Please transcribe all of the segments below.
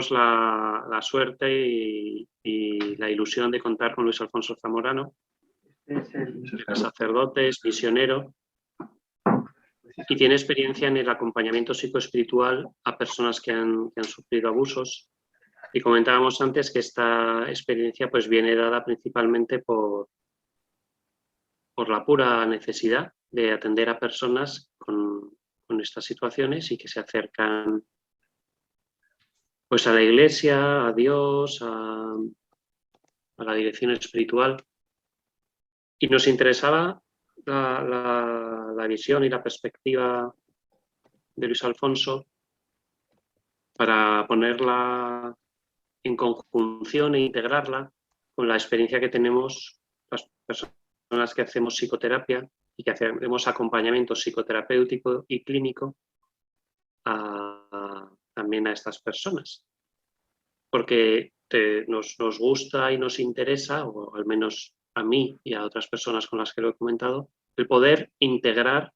tenemos la suerte y la ilusión de contar con Luis Alfonso Zamorano. Es sacerdote, es misionero y tiene experiencia en el acompañamiento psicoespiritual a personas que han sufrido abusos. Y comentábamos antes que esta experiencia pues viene dada principalmente por la pura necesidad de atender a personas con estas situaciones y que se acercan pues a la Iglesia, a Dios, a la dirección espiritual. Y nos interesaba la visión y la perspectiva de Luis Alfonso para ponerla en conjunción e integrarla con la experiencia que tenemos las personas que hacemos psicoterapia y que hacemos acompañamiento psicoterapéutico y clínico también a estas personas. Porque nos gusta y nos interesa, o al menos a mí y a otras personas con las que lo he comentado, el poder integrar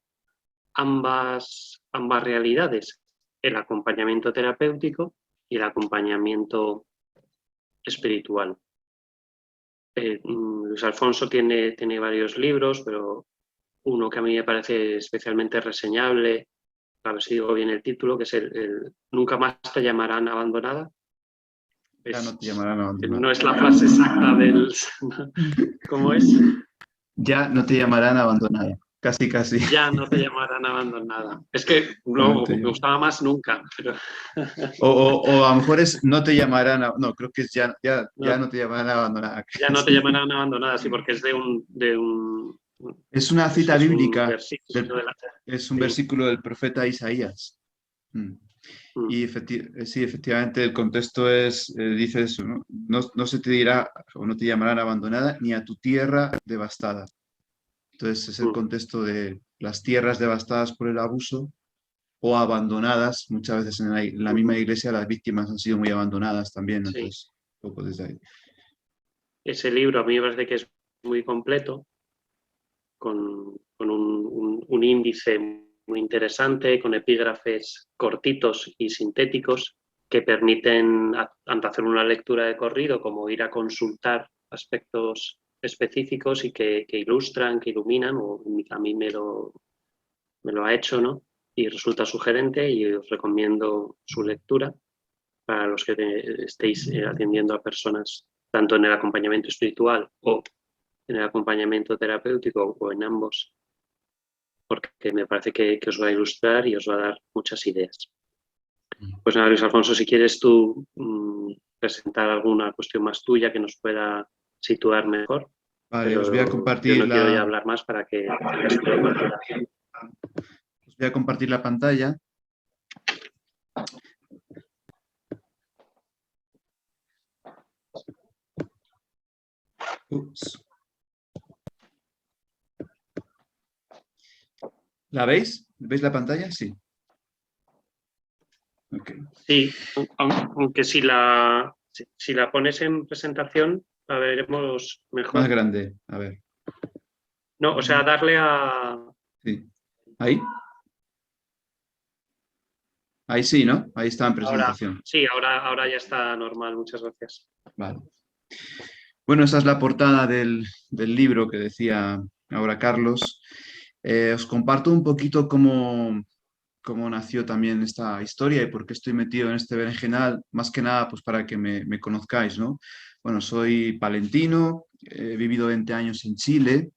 ambas realidades, el acompañamiento terapéutico y el acompañamiento espiritual. Luis Alfonso tiene varios libros, pero uno que a mí me parece especialmente reseñable, a ver si digo bien el título, que es el Nunca más te llamarán abandonada. Ya no te llamarán abandonada. No es la frase exacta del... ¿Cómo es? Ya no te llamarán abandonada. Casi, casi. Ya no te llamarán abandonada. Es que no, me gustaba más nunca. Pero... o a lo mejor es no te llamarán... No, creo que es ya no te llamarán abandonada. Ya no te llamarán abandonada, sí, porque es de un es una cita bíblica. Es un versículo del profeta Isaías. Y sí, efectivamente el contexto dice eso, ¿no? No se te dirá o no te llamarán abandonada ni a tu tierra devastada. Entonces es el contexto de las tierras devastadas por el abuso o abandonadas. Muchas veces en la misma iglesia las víctimas han sido muy abandonadas también. Sí. Entonces, un poco desde ahí. Ese libro a mí me parece que es muy completo, con un índice muy interesante, con epígrafes cortitos y sintéticos que permiten, tanto hacer una lectura de corrido como ir a consultar aspectos específicos y que ilustran, que iluminan, o a mí me lo ha hecho, ¿no? Y resulta sugerente y os recomiendo su lectura para los que estéis atendiendo a personas tanto en el acompañamiento espiritual o en el acompañamiento terapéutico o en ambos, porque me parece que os va a ilustrar y os va a dar muchas ideas. Pues nada, Luis Alfonso, si quieres tú presentar alguna cuestión más tuya que nos pueda situar mejor. Vale, os voy a compartir yo no quiero ya hablar más para que... Os voy a compartir la pantalla. Ups. ¿La veis? ¿Veis la pantalla? Sí. Okay. Sí, aunque si la pones en presentación, la veremos mejor. Más grande, a ver. No, o sea, darle a... Sí. ¿Ahí? Ahí sí, ¿no? Ahí está en presentación. Sí, ahora ya está normal, muchas gracias. Vale. Bueno, esta es la portada del libro que decía ahora Carlos. Os comparto un poquito cómo nació también esta historia y por qué estoy metido en este berenjenal, más que nada pues para que me conozcáis, ¿no? Bueno, soy palentino, he vivido 20 años en Chile,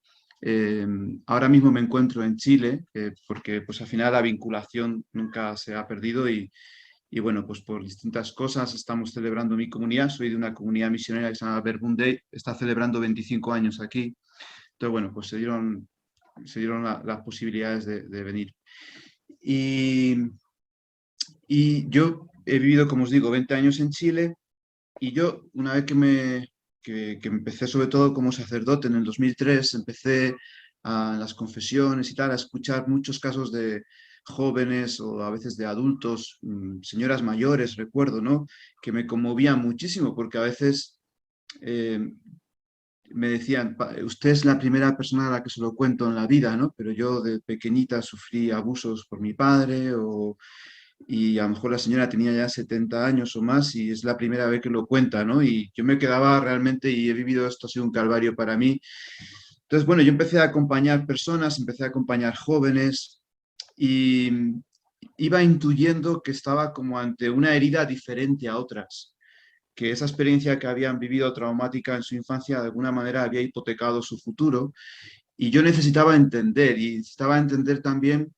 ahora mismo me encuentro en Chile porque pues al final la vinculación nunca se ha perdido y bueno, pues por distintas cosas estamos celebrando mi comunidad, soy de una comunidad misionera que se llama Verbum, está celebrando 25 años aquí, entonces bueno, pues se dieron las posibilidades de venir. Y yo he vivido, como os digo, 20 años en Chile y yo, una vez que empecé sobre todo como sacerdote en el 2003, empecé en las confesiones y tal, a escuchar muchos casos de jóvenes o a veces de adultos, señoras mayores, recuerdo, ¿no? Que me conmovían muchísimo porque a veces me decían, usted es la primera persona a la que se lo cuento en la vida, ¿no? Pero yo de pequeñita sufrí abusos por mi padre y a lo mejor la señora tenía ya 70 años o más y es la primera vez que lo cuenta, ¿no? Y yo me quedaba realmente, y he vivido esto, ha sido un calvario para mí. Entonces, bueno, yo empecé a acompañar personas, empecé a acompañar jóvenes y iba intuyendo que estaba como ante una herida diferente a otras, que esa experiencia que habían vivido traumática en su infancia de alguna manera había hipotecado su futuro y yo necesitaba entender y necesitaba entender también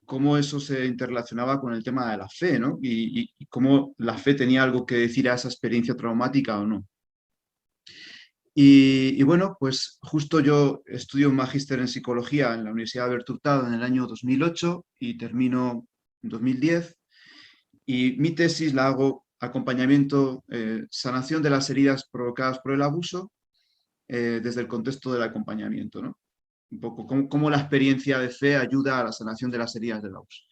cómo eso se interrelacionaba con el tema de la fe, ¿no? Y cómo la fe tenía algo que decir a esa experiencia traumática o no. Y bueno, pues justo yo estudio un magíster en psicología en la Universidad de Hurtado en el año 2008 y termino en 2010. Y mi tesis la hago acompañamiento, sanación de las heridas provocadas por el abuso desde el contexto del acompañamiento, ¿no? Un poco cómo la experiencia de fe ayuda a la sanación de las heridas del abuso.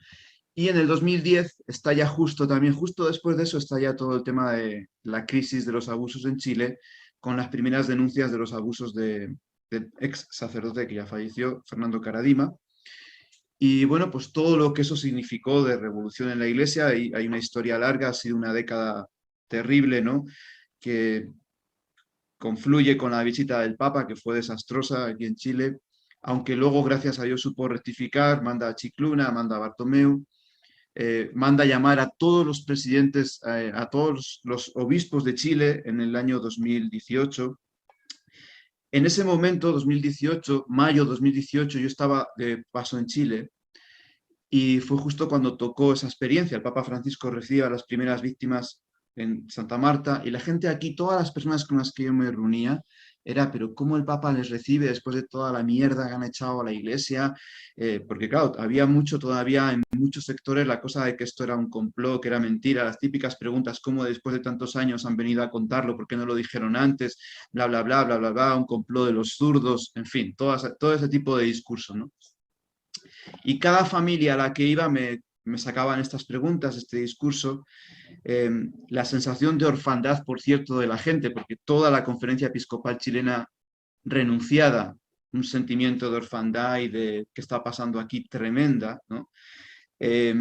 Y en el 2010 está ya justo también, justo después de eso, está ya todo el tema de la crisis de los abusos en Chile, con las primeras denuncias de los abusos del ex sacerdote que ya falleció, Fernando Caradima. Y bueno, pues todo lo que eso significó de revolución en la iglesia, hay una historia larga, ha sido una década terrible, ¿no? Que confluye con la visita del Papa, que fue desastrosa aquí en Chile, aunque luego, gracias a Dios, supo rectificar, manda a Chicluna, manda a Bartomeu, manda llamar a todos los presidentes, a todos los obispos de Chile en el año 2018. En ese momento, 2018, mayo 2018, yo estaba de paso en Chile y fue justo cuando tocó esa experiencia. El Papa Francisco recibe a las primeras víctimas en Santa Marta y la gente aquí, todas las personas con las que yo me reunía, era, pero ¿cómo el Papa les recibe después de toda la mierda que han echado a la iglesia? Porque claro, había mucho todavía en muchos sectores la cosa de que esto era un complot, que era mentira, las típicas preguntas, ¿cómo después de tantos años han venido a contarlo? ¿Por qué no lo dijeron antes? Bla, bla, bla, bla, bla, bla, un complot de los zurdos, en fin, todo ese tipo de discurso, ¿no? Y cada familia a la que iba me sacaban estas preguntas, este discurso, la sensación de orfandad, por cierto, de la gente, porque toda la conferencia episcopal chilena renunciada, un sentimiento de orfandad y de qué está pasando aquí tremenda, ¿no? Eh,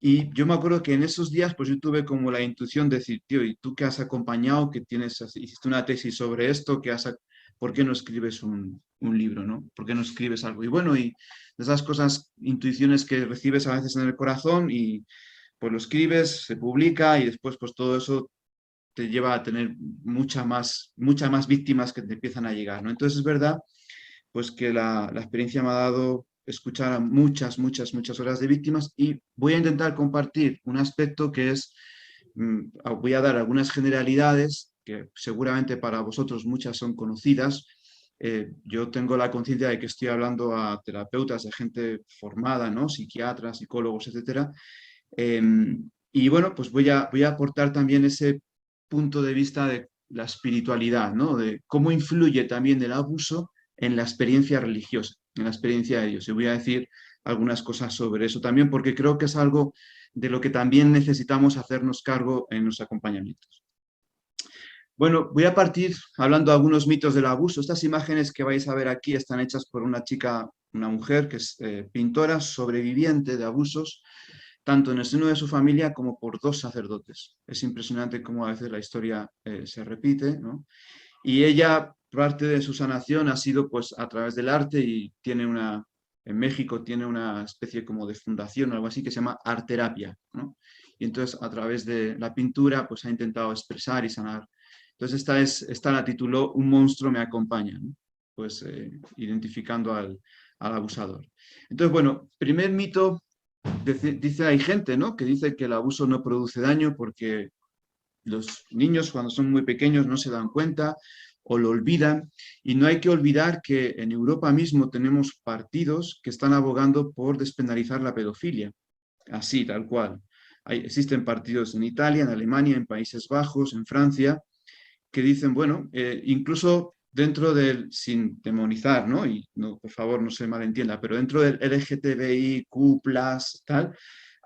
y yo me acuerdo que en esos días, pues yo tuve como la intuición de decir, tío, ¿y tú que has acompañado, que tienes, hiciste una tesis sobre esto, ¿por qué no escribes un libro, ¿no? ¿Por qué no escribes algo? Y bueno, y de esas cosas, intuiciones que recibes a veces en el corazón y pues lo escribes, se publica y después pues todo eso te lleva a tener muchas más víctimas que te empiezan a llegar, ¿no? Entonces es verdad pues que la experiencia me ha dado escuchar a muchas horas de víctimas y voy a intentar compartir un aspecto que es, voy a dar algunas generalidades que seguramente para vosotros muchas son conocidas. Yo tengo la conciencia de que estoy hablando a terapeutas, a gente formada, ¿no? Psiquiatras, psicólogos, etcétera. Eh, y bueno, pues voy a aportar también ese punto de vista de la espiritualidad, ¿no? De cómo influye también el abuso en la experiencia religiosa, en la experiencia de Dios. Y voy a decir algunas cosas sobre eso también, porque creo que es algo de lo que también necesitamos hacernos cargo en los acompañamientos. Bueno, voy a partir hablando de algunos mitos del abuso. Estas imágenes que vais a ver aquí están hechas por una chica, una mujer que es pintora, sobreviviente de abusos, tanto en el seno de su familia como por dos sacerdotes. Es impresionante cómo a veces la historia se repite, ¿no? Y ella, parte de su sanación ha sido pues a través del arte y en México tiene una especie como de fundación o algo así que se llama Arterapia, ¿no? Y entonces a través de la pintura pues ha intentado expresar y sanar. Entonces esta la tituló Un monstruo me acompaña, ¿no? Pues identificando al abusador. Entonces, bueno, primer mito, dice hay gente, ¿no? Que dice que el abuso no produce daño porque los niños cuando son muy pequeños no se dan cuenta o lo olvidan. Y no hay que olvidar que en Europa mismo tenemos partidos que están abogando por despenalizar la pedofilia. Así, tal cual. Existen partidos en Italia, en Alemania, en Países Bajos, en Francia, que dicen, bueno, incluso dentro del, sin demonizar, ¿no? Y no, por favor, no se malentienda, pero dentro del LGTBIQ+, tal,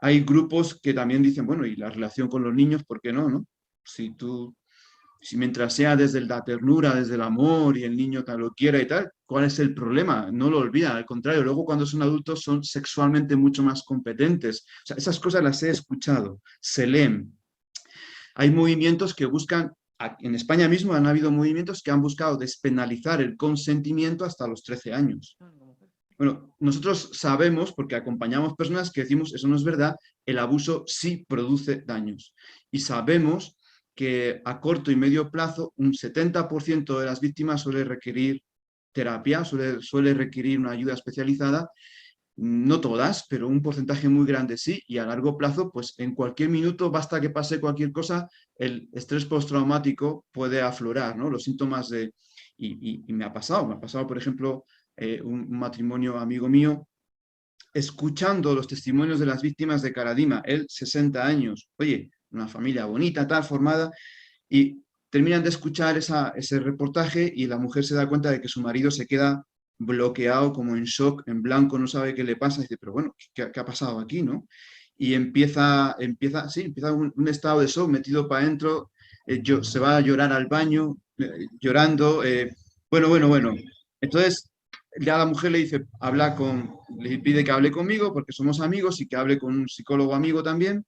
hay grupos que también dicen, bueno, y la relación con los niños, ¿por qué no, no? Si tú Si mientras sea desde la ternura, desde el amor y el niño tal lo quiera y tal, ¿cuál es el problema? No lo olvidan, al contrario, luego cuando son adultos son sexualmente mucho más competentes. O sea, esas cosas las he escuchado, se leen. Hay movimientos que buscan, en España mismo han habido movimientos que han buscado despenalizar el consentimiento hasta los 13 años. Bueno, nosotros sabemos, porque acompañamos personas que decimos, eso no es verdad, el abuso sí produce daños. Y sabemos que a corto y medio plazo un 70% de las víctimas suele requerir terapia, suele requerir una ayuda especializada, no todas, pero un porcentaje muy grande sí, y a largo plazo, pues en cualquier minuto, basta que pase cualquier cosa, el estrés postraumático puede aflorar, ¿no? Los síntomas de... Y me ha pasado, por ejemplo, un matrimonio amigo mío, escuchando los testimonios de las víctimas de Caradima, él 60 años, oye, una familia bonita, tal, formada, y terminan de escuchar ese reportaje y la mujer se da cuenta de que su marido se queda bloqueado, como en shock, en blanco, no sabe qué le pasa, y dice, pero bueno, ¿qué ha pasado aquí, no? Y empieza un estado de shock, metido para adentro, se va a llorar al baño, llorando, bueno. Entonces, ya la mujer le dice, le pide que hable conmigo porque somos amigos y que hable con un psicólogo amigo también.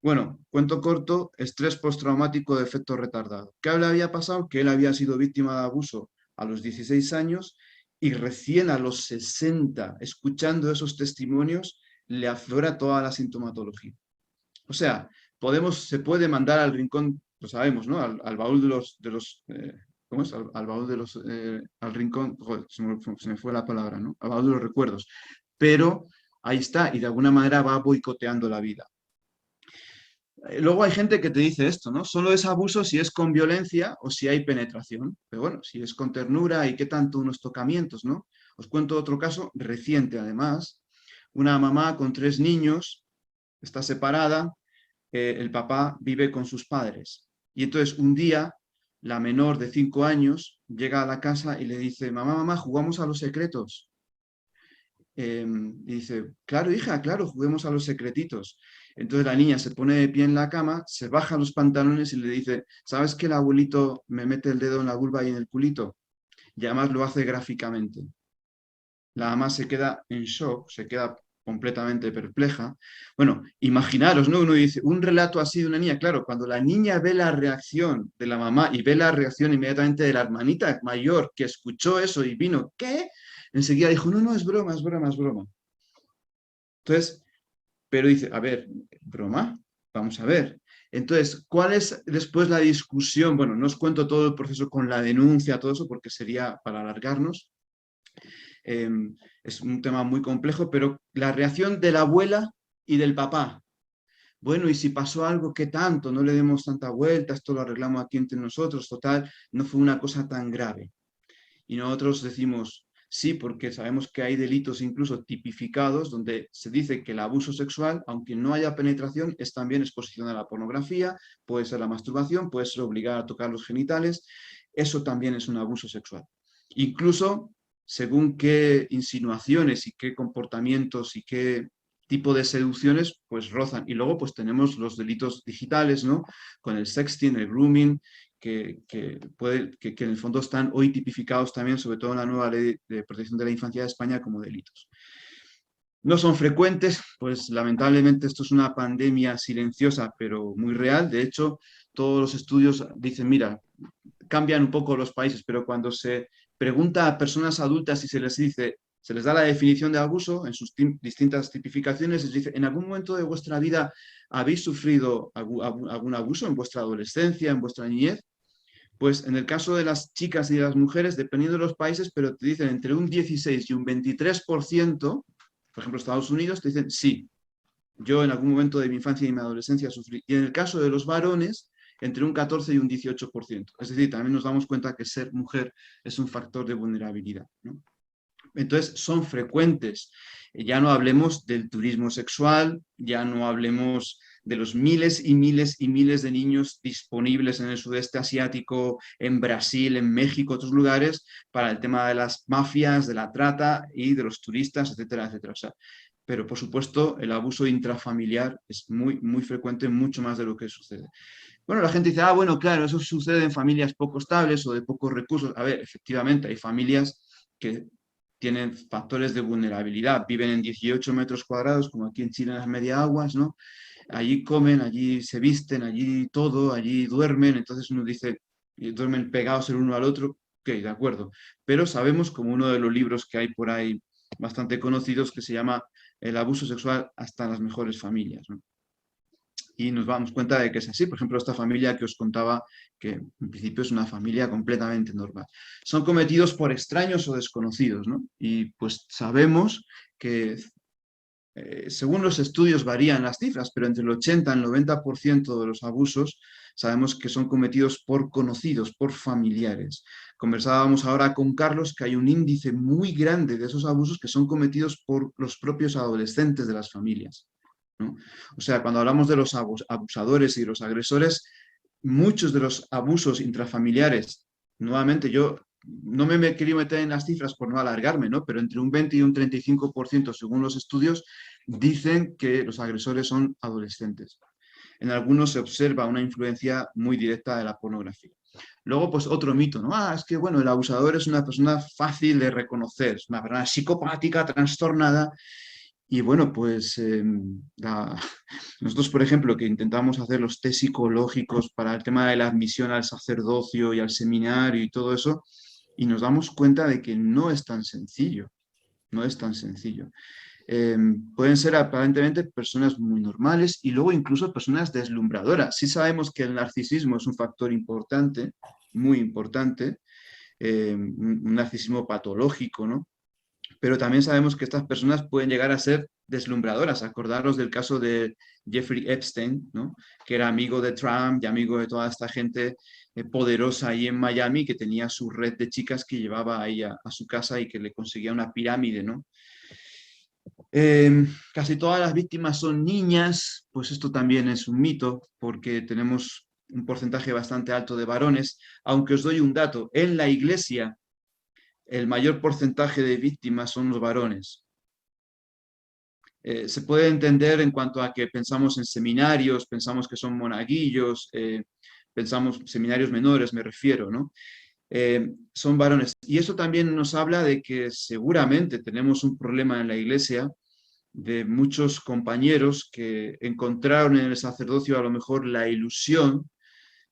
Bueno, cuento corto, estrés postraumático de efecto retardado. ¿Qué le había pasado? Que él había sido víctima de abuso a los 16 años y recién a los 60, escuchando esos testimonios, le aflora toda la sintomatología. O sea, se puede mandar al rincón, lo sabemos, ¿no? Al baúl ¿cómo es? Al baúl de los, al rincón, joder, se me fue la palabra, ¿no? Al baúl de los recuerdos. Pero ahí está, y de alguna manera va boicoteando la vida. Luego hay gente que te dice esto, ¿no? Solo es abuso si es con violencia o si hay penetración. Pero bueno, si es con ternura y qué tanto unos tocamientos, ¿no? Os cuento otro caso reciente, además. Una mamá con 3 niños, está separada, el papá vive con sus padres. Y entonces un día, la menor de 5 años llega a la casa y le dice, mamá, jugamos a los secretos. Y dice, claro, hija, claro, juguemos a los secretitos. Entonces la niña se pone de pie en la cama, se baja los pantalones y le dice, ¿sabes que el abuelito me mete el dedo en la vulva y en el culito? Y además lo hace gráficamente. La mamá se queda en shock, se queda completamente perpleja. Bueno, imaginaros, ¿no? Uno dice, un relato así de una niña, claro, cuando la niña ve la reacción de la mamá y ve la reacción inmediatamente de la hermanita mayor que escuchó eso y vino, ¿qué? Enseguida dijo, no, es broma, es broma, es broma. Entonces, pero dice, a ver, broma, vamos a ver. Entonces, ¿cuál es después la discusión? Bueno, no os cuento todo el proceso con la denuncia, todo eso, porque sería para alargarnos. Es un tema muy complejo, pero la reacción de la abuela y del papá. Bueno, y si pasó algo, ¿qué tanto? No le demos tanta vuelta, esto lo arreglamos aquí entre nosotros, total, no fue una cosa tan grave. Y nosotros decimos, sí, porque sabemos que hay delitos incluso tipificados donde se dice que el abuso sexual, aunque no haya penetración, es también exposición a la pornografía, puede ser la masturbación, puede ser obligar a tocar los genitales, eso también es un abuso sexual. Incluso según qué insinuaciones y qué comportamientos y qué tipo de seducciones, pues rozan. Y luego pues tenemos los delitos digitales, ¿no? Con el sexting, el grooming, que en el fondo están hoy tipificados también, sobre todo en la nueva ley de protección de la infancia de España, como delitos. No son frecuentes, pues lamentablemente esto es una pandemia silenciosa, pero muy real. De hecho, todos los estudios dicen, mira, cambian un poco los países, pero cuando se pregunta a personas adultas y se les da la definición de abuso en sus distintas tipificaciones, les dice, ¿en algún momento de vuestra vida habéis sufrido algún abuso en vuestra adolescencia, en vuestra niñez? Pues en el caso de las chicas y de las mujeres, dependiendo de los países, pero te dicen entre un 16 y un 23%, por ejemplo, Estados Unidos, te dicen sí, yo en algún momento de mi infancia y mi adolescencia sufrí. Y en el caso de los varones, entre un 14 y un 18%. Es decir, también nos damos cuenta que ser mujer es un factor de vulnerabilidad, ¿no? Entonces, son frecuentes. Ya no hablemos del turismo sexual, ya no hablemos de los miles y miles y miles de niños disponibles en el sudeste asiático, en Brasil, en México, otros lugares, para el tema de las mafias, de la trata y de los turistas, etcétera, etcétera. O sea, pero por supuesto el abuso intrafamiliar es muy, muy frecuente, mucho más de lo que sucede. Bueno, la gente dice, bueno, claro, eso sucede en familias poco estables o de pocos recursos. A ver, efectivamente, hay familias que tienen factores de vulnerabilidad, viven en 18 metros cuadrados, como aquí en Chile en las media aguas, ¿no? Allí comen, allí se visten, allí todo, allí duermen, entonces uno dice, y duermen pegados el uno al otro, ok, de acuerdo. Pero sabemos, como uno de los libros que hay por ahí bastante conocidos, que se llama El abuso sexual hasta en las mejores familias, ¿no? Y nos damos cuenta de que es así. Por ejemplo, esta familia que os contaba, que en principio es una familia completamente normal. Son cometidos por extraños o desconocidos, ¿no? Y pues sabemos que, según los estudios varían las cifras, pero entre el 80 y el 90% de los abusos sabemos que son cometidos por conocidos, por familiares. Conversábamos ahora con Carlos que hay un índice muy grande de esos abusos que son cometidos por los propios adolescentes de las familias, ¿no? O sea, cuando hablamos de los abusadores y los agresores, muchos de los abusos intrafamiliares, nuevamente yo no me he querido meter en las cifras por no alargarme, ¿no? Pero entre un 20 y un 35%, según los estudios, dicen que los agresores son adolescentes. En algunos se observa una influencia muy directa de la pornografía. Luego, pues otro mito, ¿no? Es que, bueno, el abusador es una persona fácil de reconocer, es una persona psicopática, trastornada, y bueno, pues nosotros, por ejemplo, que intentamos hacer los test psicológicos para el tema de la admisión al sacerdocio y al seminario y todo eso, y nos damos cuenta de que no es tan sencillo, no es tan sencillo. Pueden ser aparentemente personas muy normales y luego incluso personas deslumbradoras. Sí sabemos que el narcisismo es un factor importante, muy importante, un narcisismo patológico, ¿no? Pero también sabemos que estas personas pueden llegar a ser deslumbradoras. Acordaros del caso de Jeffrey Epstein, ¿no? Que era amigo de Trump y amigo de toda esta gente poderosa ahí en Miami, que tenía su red de chicas que llevaba ahí a su casa y que le conseguía una pirámide, ¿no? Casi todas las víctimas son niñas, pues esto también es un mito, porque tenemos un porcentaje bastante alto de varones, aunque os doy un dato, en la iglesia el mayor porcentaje de víctimas son los varones. Se puede entender en cuanto a que pensamos en seminarios, pensamos que son monaguillos, pensamos seminarios menores, me refiero, ¿no? Son varones. Y eso también nos habla de que seguramente tenemos un problema en la iglesia de muchos compañeros que encontraron en el sacerdocio a lo mejor la ilusión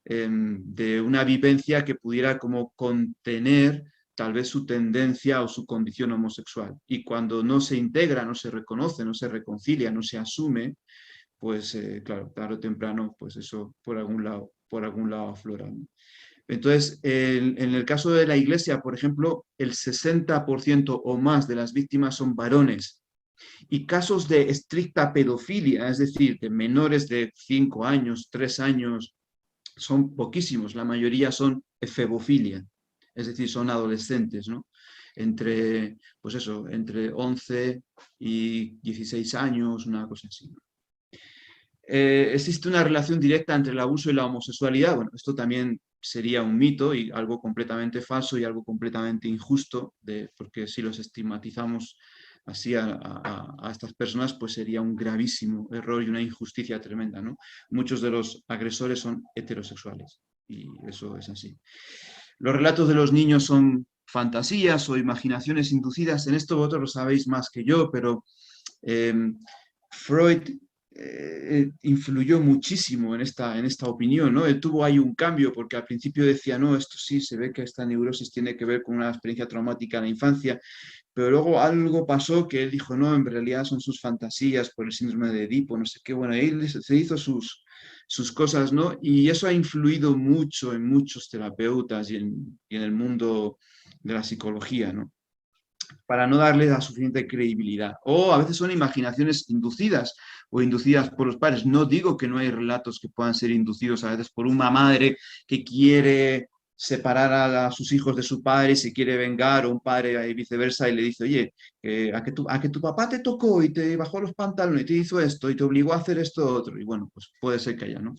de una vivencia que pudiera como contener tal vez su tendencia o su condición homosexual. Y cuando no se integra, no se reconoce, no se reconcilia, no se asume, pues claro, tarde o temprano, pues eso por algún lado aflora, ¿no? Entonces, en el caso de la iglesia, por ejemplo, el 60% o más de las víctimas son varones. Y casos de estricta pedofilia, es decir, de menores de 5 años, 3 años, son poquísimos, la mayoría son efebofilia, es decir, son adolescentes, ¿no? Entre, pues eso, entre 11 y 16 años, una cosa así. ¿Existe una relación directa entre el abuso y la homosexualidad? Bueno, esto también sería un mito y algo completamente falso y algo completamente injusto, porque si los estigmatizamos así a estas personas, pues sería un gravísimo error y una injusticia tremenda, ¿no? Muchos de los agresores son heterosexuales y eso es así. Los relatos de los niños son fantasías o imaginaciones inducidas. En esto vosotros lo sabéis más que yo, pero Freud influyó muchísimo en esta opinión, ¿no? Él tuvo ahí un cambio porque al principio decía, no, esto sí, se ve que esta neurosis tiene que ver con una experiencia traumática en la infancia, pero luego algo pasó que él dijo, no, en realidad son sus fantasías por el síndrome de Edipo, no sé qué, bueno, él se hizo sus cosas, ¿no? Y eso ha influido mucho en muchos terapeutas y en el mundo de la psicología, ¿no? Para no darle la suficiente credibilidad. O a veces son imaginaciones inducidas o inducidas por los padres. No digo que no hay relatos que puedan ser inducidos a veces por una madre que quiere separar a sus hijos de su padre y se quiere vengar, o un padre y viceversa, y le dice, oye, a que tu papá te tocó y te bajó los pantalones y te hizo esto y te obligó a hacer esto otro. Y bueno, pues puede ser que haya, ¿no?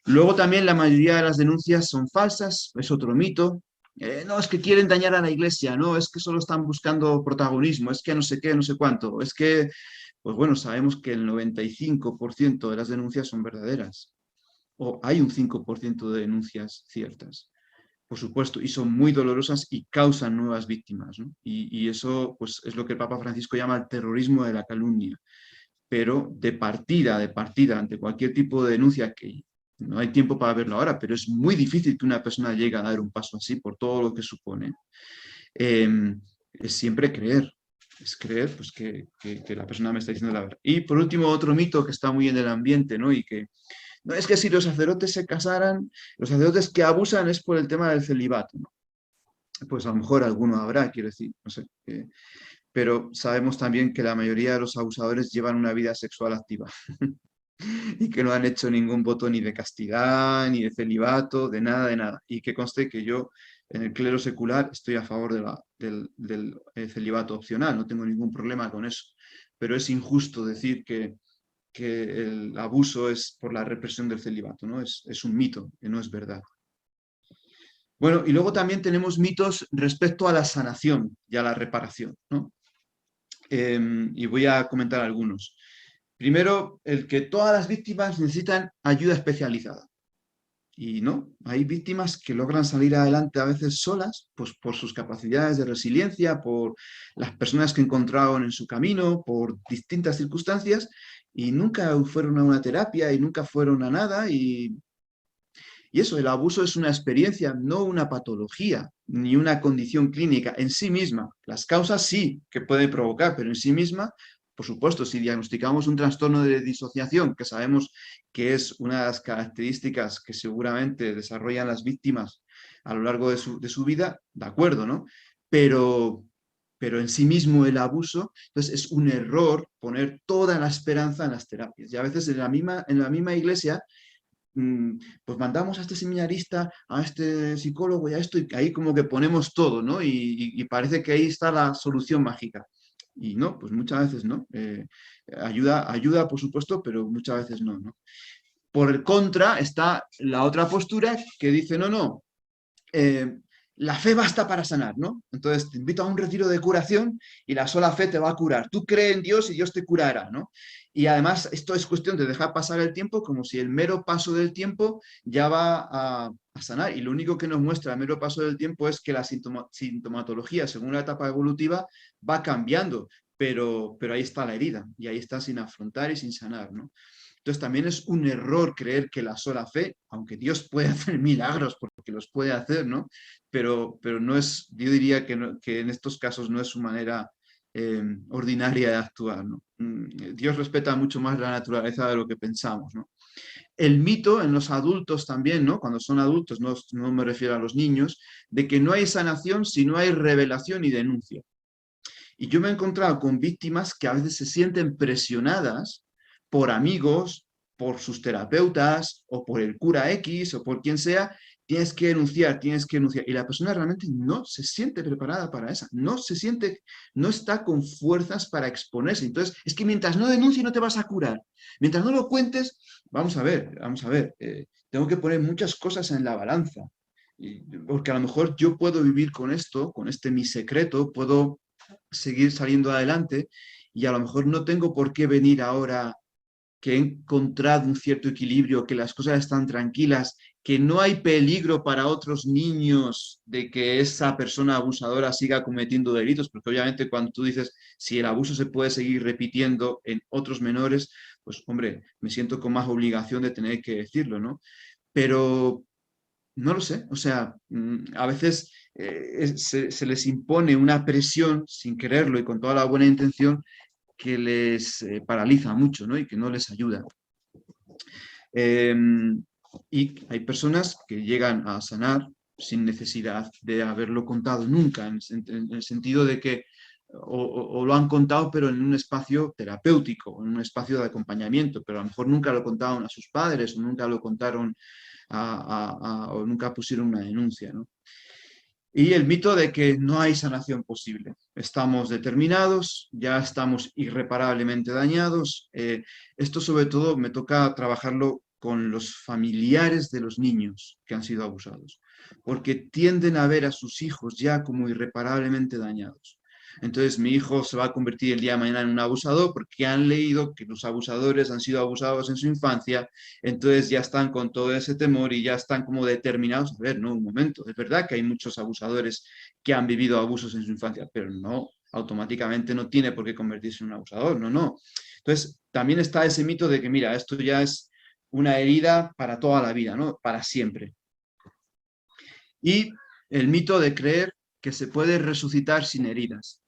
Luego también la mayoría de las denuncias son falsas, es otro mito. No, es que quieren dañar a la iglesia, no, es que solo están buscando protagonismo, es que no sé qué, no sé cuánto, es que, pues bueno, sabemos que el 95% de las denuncias son verdaderas. o hay un 5% de denuncias ciertas. Por supuesto, y son muy dolorosas y causan nuevas víctimas, ¿no? Y eso pues, es lo que el Papa Francisco llama el terrorismo de la calumnia. Pero de partida, ante cualquier tipo de denuncia, que no hay tiempo para verlo ahora, pero es muy difícil que una persona llegue a dar un paso así por todo lo que supone, es siempre creer. Es creer pues, que la persona me está diciendo la verdad. Y por último, otro mito que está muy en el ambiente, ¿no? Y que no es que si los sacerdotes se casaran, los sacerdotes que abusan es por el tema del celibato, ¿no? Pues a lo mejor alguno habrá, quiero decir, no sé. Pero sabemos también que la mayoría de los abusadores llevan una vida sexual activa y que no han hecho ningún voto ni de castidad, ni de celibato, de nada, de nada. Y que conste que yo en el clero secular estoy a favor del celibato opcional, no tengo ningún problema con eso. Pero es injusto decir que el abuso es por la represión del celibato, ¿no? Es un mito, que no es verdad. Bueno, y luego también tenemos mitos respecto a la sanación y a la reparación, ¿no? Y voy a comentar algunos. Primero, el que todas las víctimas necesitan ayuda especializada. Y no, hay víctimas que logran salir adelante a veces solas, pues por sus capacidades de resiliencia, por las personas que encontraron en su camino, por distintas circunstancias, y nunca fueron a una terapia y nunca fueron a nada, y eso, el abuso es una experiencia, no una patología, ni una condición clínica en sí misma. Las causas sí que puede provocar, pero en sí misma, por supuesto, si diagnosticamos un trastorno de disociación, que sabemos que es una de las características que seguramente desarrollan las víctimas a lo largo de su vida, de acuerdo, ¿no? Pero en sí mismo el abuso, entonces es un error poner toda la esperanza en las terapias. Y a veces en la misma iglesia pues mandamos a este seminarista, a este psicólogo y a esto, y ahí como que ponemos todo, ¿no? Y parece que ahí está la solución mágica. Y no, pues muchas veces no. Ayuda, por supuesto, pero muchas veces no, ¿no? Por el contra está la otra postura que dice, no, no, eh, la fe basta para sanar, ¿no? Entonces te invito a un retiro de curación y la sola fe te va a curar. Tú crees en Dios y Dios te curará, ¿no? Y además esto es cuestión de dejar pasar el tiempo como si el mero paso del tiempo ya va a sanar. Y lo único que nos muestra el mero paso del tiempo es que la sintomatología, según la etapa evolutiva, va cambiando. Pero ahí está la herida y ahí está sin afrontar y sin sanar, ¿no? Entonces también es un error creer que la sola fe, aunque Dios puede hacer milagros porque los puede hacer, ¿no? Pero no es, yo diría que, que en estos casos no es su manera ordinaria de actuar, ¿no? Dios respeta mucho más la naturaleza de lo que pensamos, ¿no? El mito en los adultos también, ¿no? Cuando son adultos, no me refiero a los niños, de que no hay sanación si no hay revelación y denuncia. Y yo me he encontrado con víctimas que a veces se sienten presionadas por amigos, por sus terapeutas o por el cura X o por quien sea, tienes que denunciar, tienes que denunciar. Y la persona realmente no se siente preparada para eso, no se siente, no está con fuerzas para exponerse. Entonces, es que mientras no denuncies no te vas a curar. Mientras no lo cuentes, vamos a ver, tengo que poner muchas cosas en la balanza. Porque a lo mejor yo puedo vivir con esto, con este mi secreto, puedo seguir saliendo adelante y a lo mejor no tengo por qué venir ahora que he encontrado un cierto equilibrio, que las cosas están tranquilas, que no hay peligro para otros niños de que esa persona abusadora siga cometiendo delitos, porque obviamente cuando tú dices si el abuso se puede seguir repitiendo en otros menores, pues hombre, me siento con más obligación de tener que decirlo, ¿no? Pero no lo sé, o sea, a veces se les impone una presión sin quererlo y con toda la buena intención que les paraliza mucho, ¿no? Y que no les ayuda. Eh, y hay personas que llegan a sanar sin necesidad de haberlo contado nunca, en el sentido de que o lo han contado pero en un espacio terapéutico, en un espacio de acompañamiento, pero a lo mejor nunca lo contaron a sus padres o nunca lo contaron o nunca pusieron una denuncia, ¿no? Y el mito de que no hay sanación posible. Estamos determinados, ya estamos irreparablemente dañados. Esto sobre todo me toca trabajarlo con los familiares de los niños que han sido abusados, porque tienden a ver a sus hijos ya como irreparablemente dañados. Entonces mi hijo se va a convertir el día de mañana en un abusador porque han leído que los abusadores han sido abusados en su infancia, entonces ya están con todo ese temor y ya están como determinados. A ver, no, un momento, es verdad que hay muchos abusadores que han vivido abusos en su infancia, pero no, automáticamente no tiene por qué convertirse en un abusador, no, no. Entonces también está ese mito de que, mira, esto ya es una herida para toda la vida, ¿no? Para siempre. Y el mito de creer que se puede resucitar sin heridas.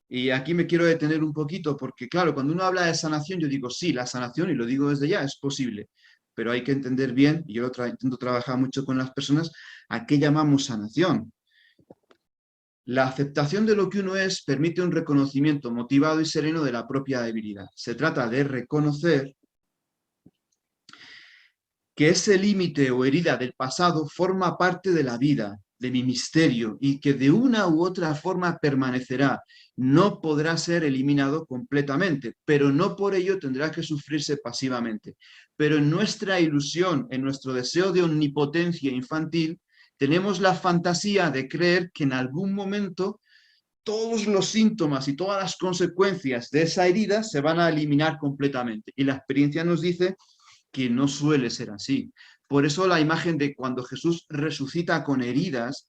Y aquí me quiero detener un poquito porque, claro, cuando uno habla de sanación, yo digo, sí, la sanación, y lo digo desde ya, es posible, pero hay que entender bien, y yo intento trabajar mucho con las personas, a qué llamamos sanación. La aceptación de lo que uno es permite un reconocimiento motivado y sereno de la propia debilidad. Se trata de reconocer que ese límite o herida del pasado forma parte de la vida, de mi misterio, y que de una u otra forma permanecerá. No podrá ser eliminado completamente, pero no por ello tendrá que sufrirse pasivamente. Pero en nuestra ilusión, en nuestro deseo de omnipotencia infantil, tenemos la fantasía de creer que en algún momento todos los síntomas y todas las consecuencias de esa herida se van a eliminar completamente. Y la experiencia nos dice que no suele ser así. Por eso la imagen de cuando Jesús resucita con heridas,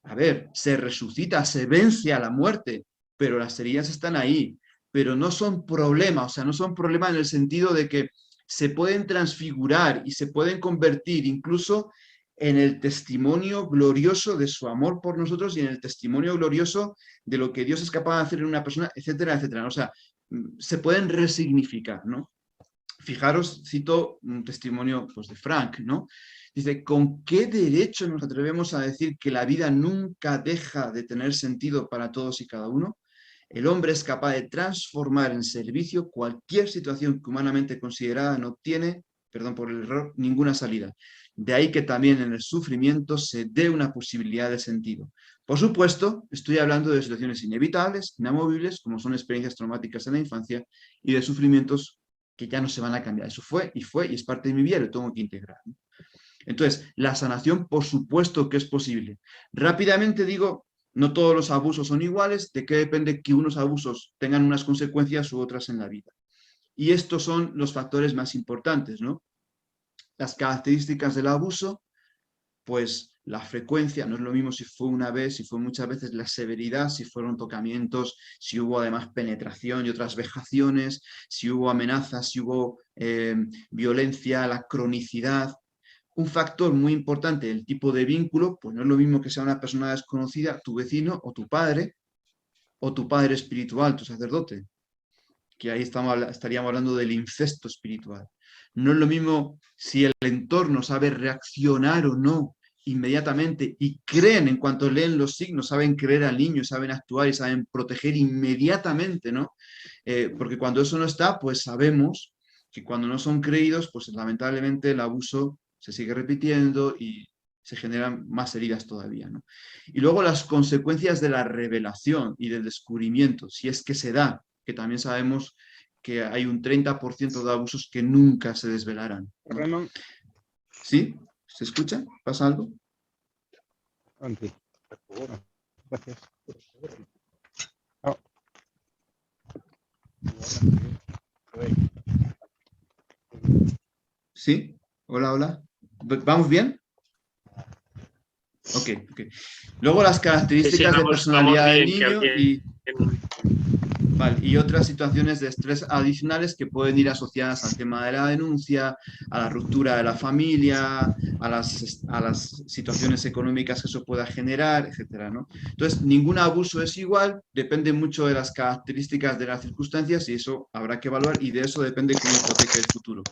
a ver, se resucita, se vence a la muerte, pero las heridas están ahí, pero no son problema, o sea, no son problema en el sentido de que se pueden transfigurar y se pueden convertir incluso en el testimonio glorioso de su amor por nosotros y en el testimonio glorioso de lo que Dios es capaz de hacer en una persona, etcétera, etcétera. O sea, se pueden resignificar, ¿no? Fijaros, cito un testimonio pues, de Frank, ¿no? Dice, ¿con qué derecho nos atrevemos a decir que la vida nunca deja de tener sentido para todos y cada uno? El hombre es capaz de transformar en servicio cualquier situación que humanamente considerada no tiene, perdón por el error, ninguna salida. De ahí que también en el sufrimiento se dé una posibilidad de sentido. Por supuesto, estoy hablando de situaciones inevitables, inamovibles, como son experiencias traumáticas en la infancia, y de sufrimientos que ya no se van a cambiar. Eso fue y es parte de mi vida y lo tengo que integrar, ¿no? Entonces, la sanación, por supuesto que es posible. Rápidamente digo, no todos los abusos son iguales, de qué depende que unos abusos tengan unas consecuencias u otras en la vida. Y estos son los factores más importantes, ¿no? Las características del abuso, pues la frecuencia, no es lo mismo si fue una vez, si fue muchas veces, la severidad, si fueron tocamientos, si hubo además penetración y otras vejaciones, si hubo amenazas, si hubo violencia, la cronicidad. Un factor muy importante, el tipo de vínculo, pues no es lo mismo que sea una persona desconocida, tu vecino o tu padre espiritual, tu sacerdote, que ahí estaríamos hablando del incesto espiritual. No es lo mismo si el entorno sabe reaccionar o no inmediatamente y creen en cuanto leen los signos, saben creer al niño, saben actuar y saben proteger inmediatamente, ¿no? Porque cuando eso no está, pues sabemos que cuando no son creídos, pues lamentablemente el abuso se sigue repitiendo y se generan más heridas todavía, ¿no? Y luego las consecuencias de la revelación y del descubrimiento, si es que se da, que también sabemos que hay un 30% de abusos que nunca se desvelarán, ¿no? ¿Sí? ¿Se escucha? ¿Pasa algo? Gracias. ¿Sí? Hola, hola. ¿Vamos bien? Ok. Luego las características de personalidad del niño y otras situaciones de estrés adicionales que pueden ir asociadas al tema de la denuncia, a la ruptura de la familia, a las situaciones económicas que eso pueda generar, etcétera, ¿no? Entonces, ningún abuso es igual, depende mucho de las características de las circunstancias y eso habrá que evaluar y de eso depende cómo hipoteque el futuro.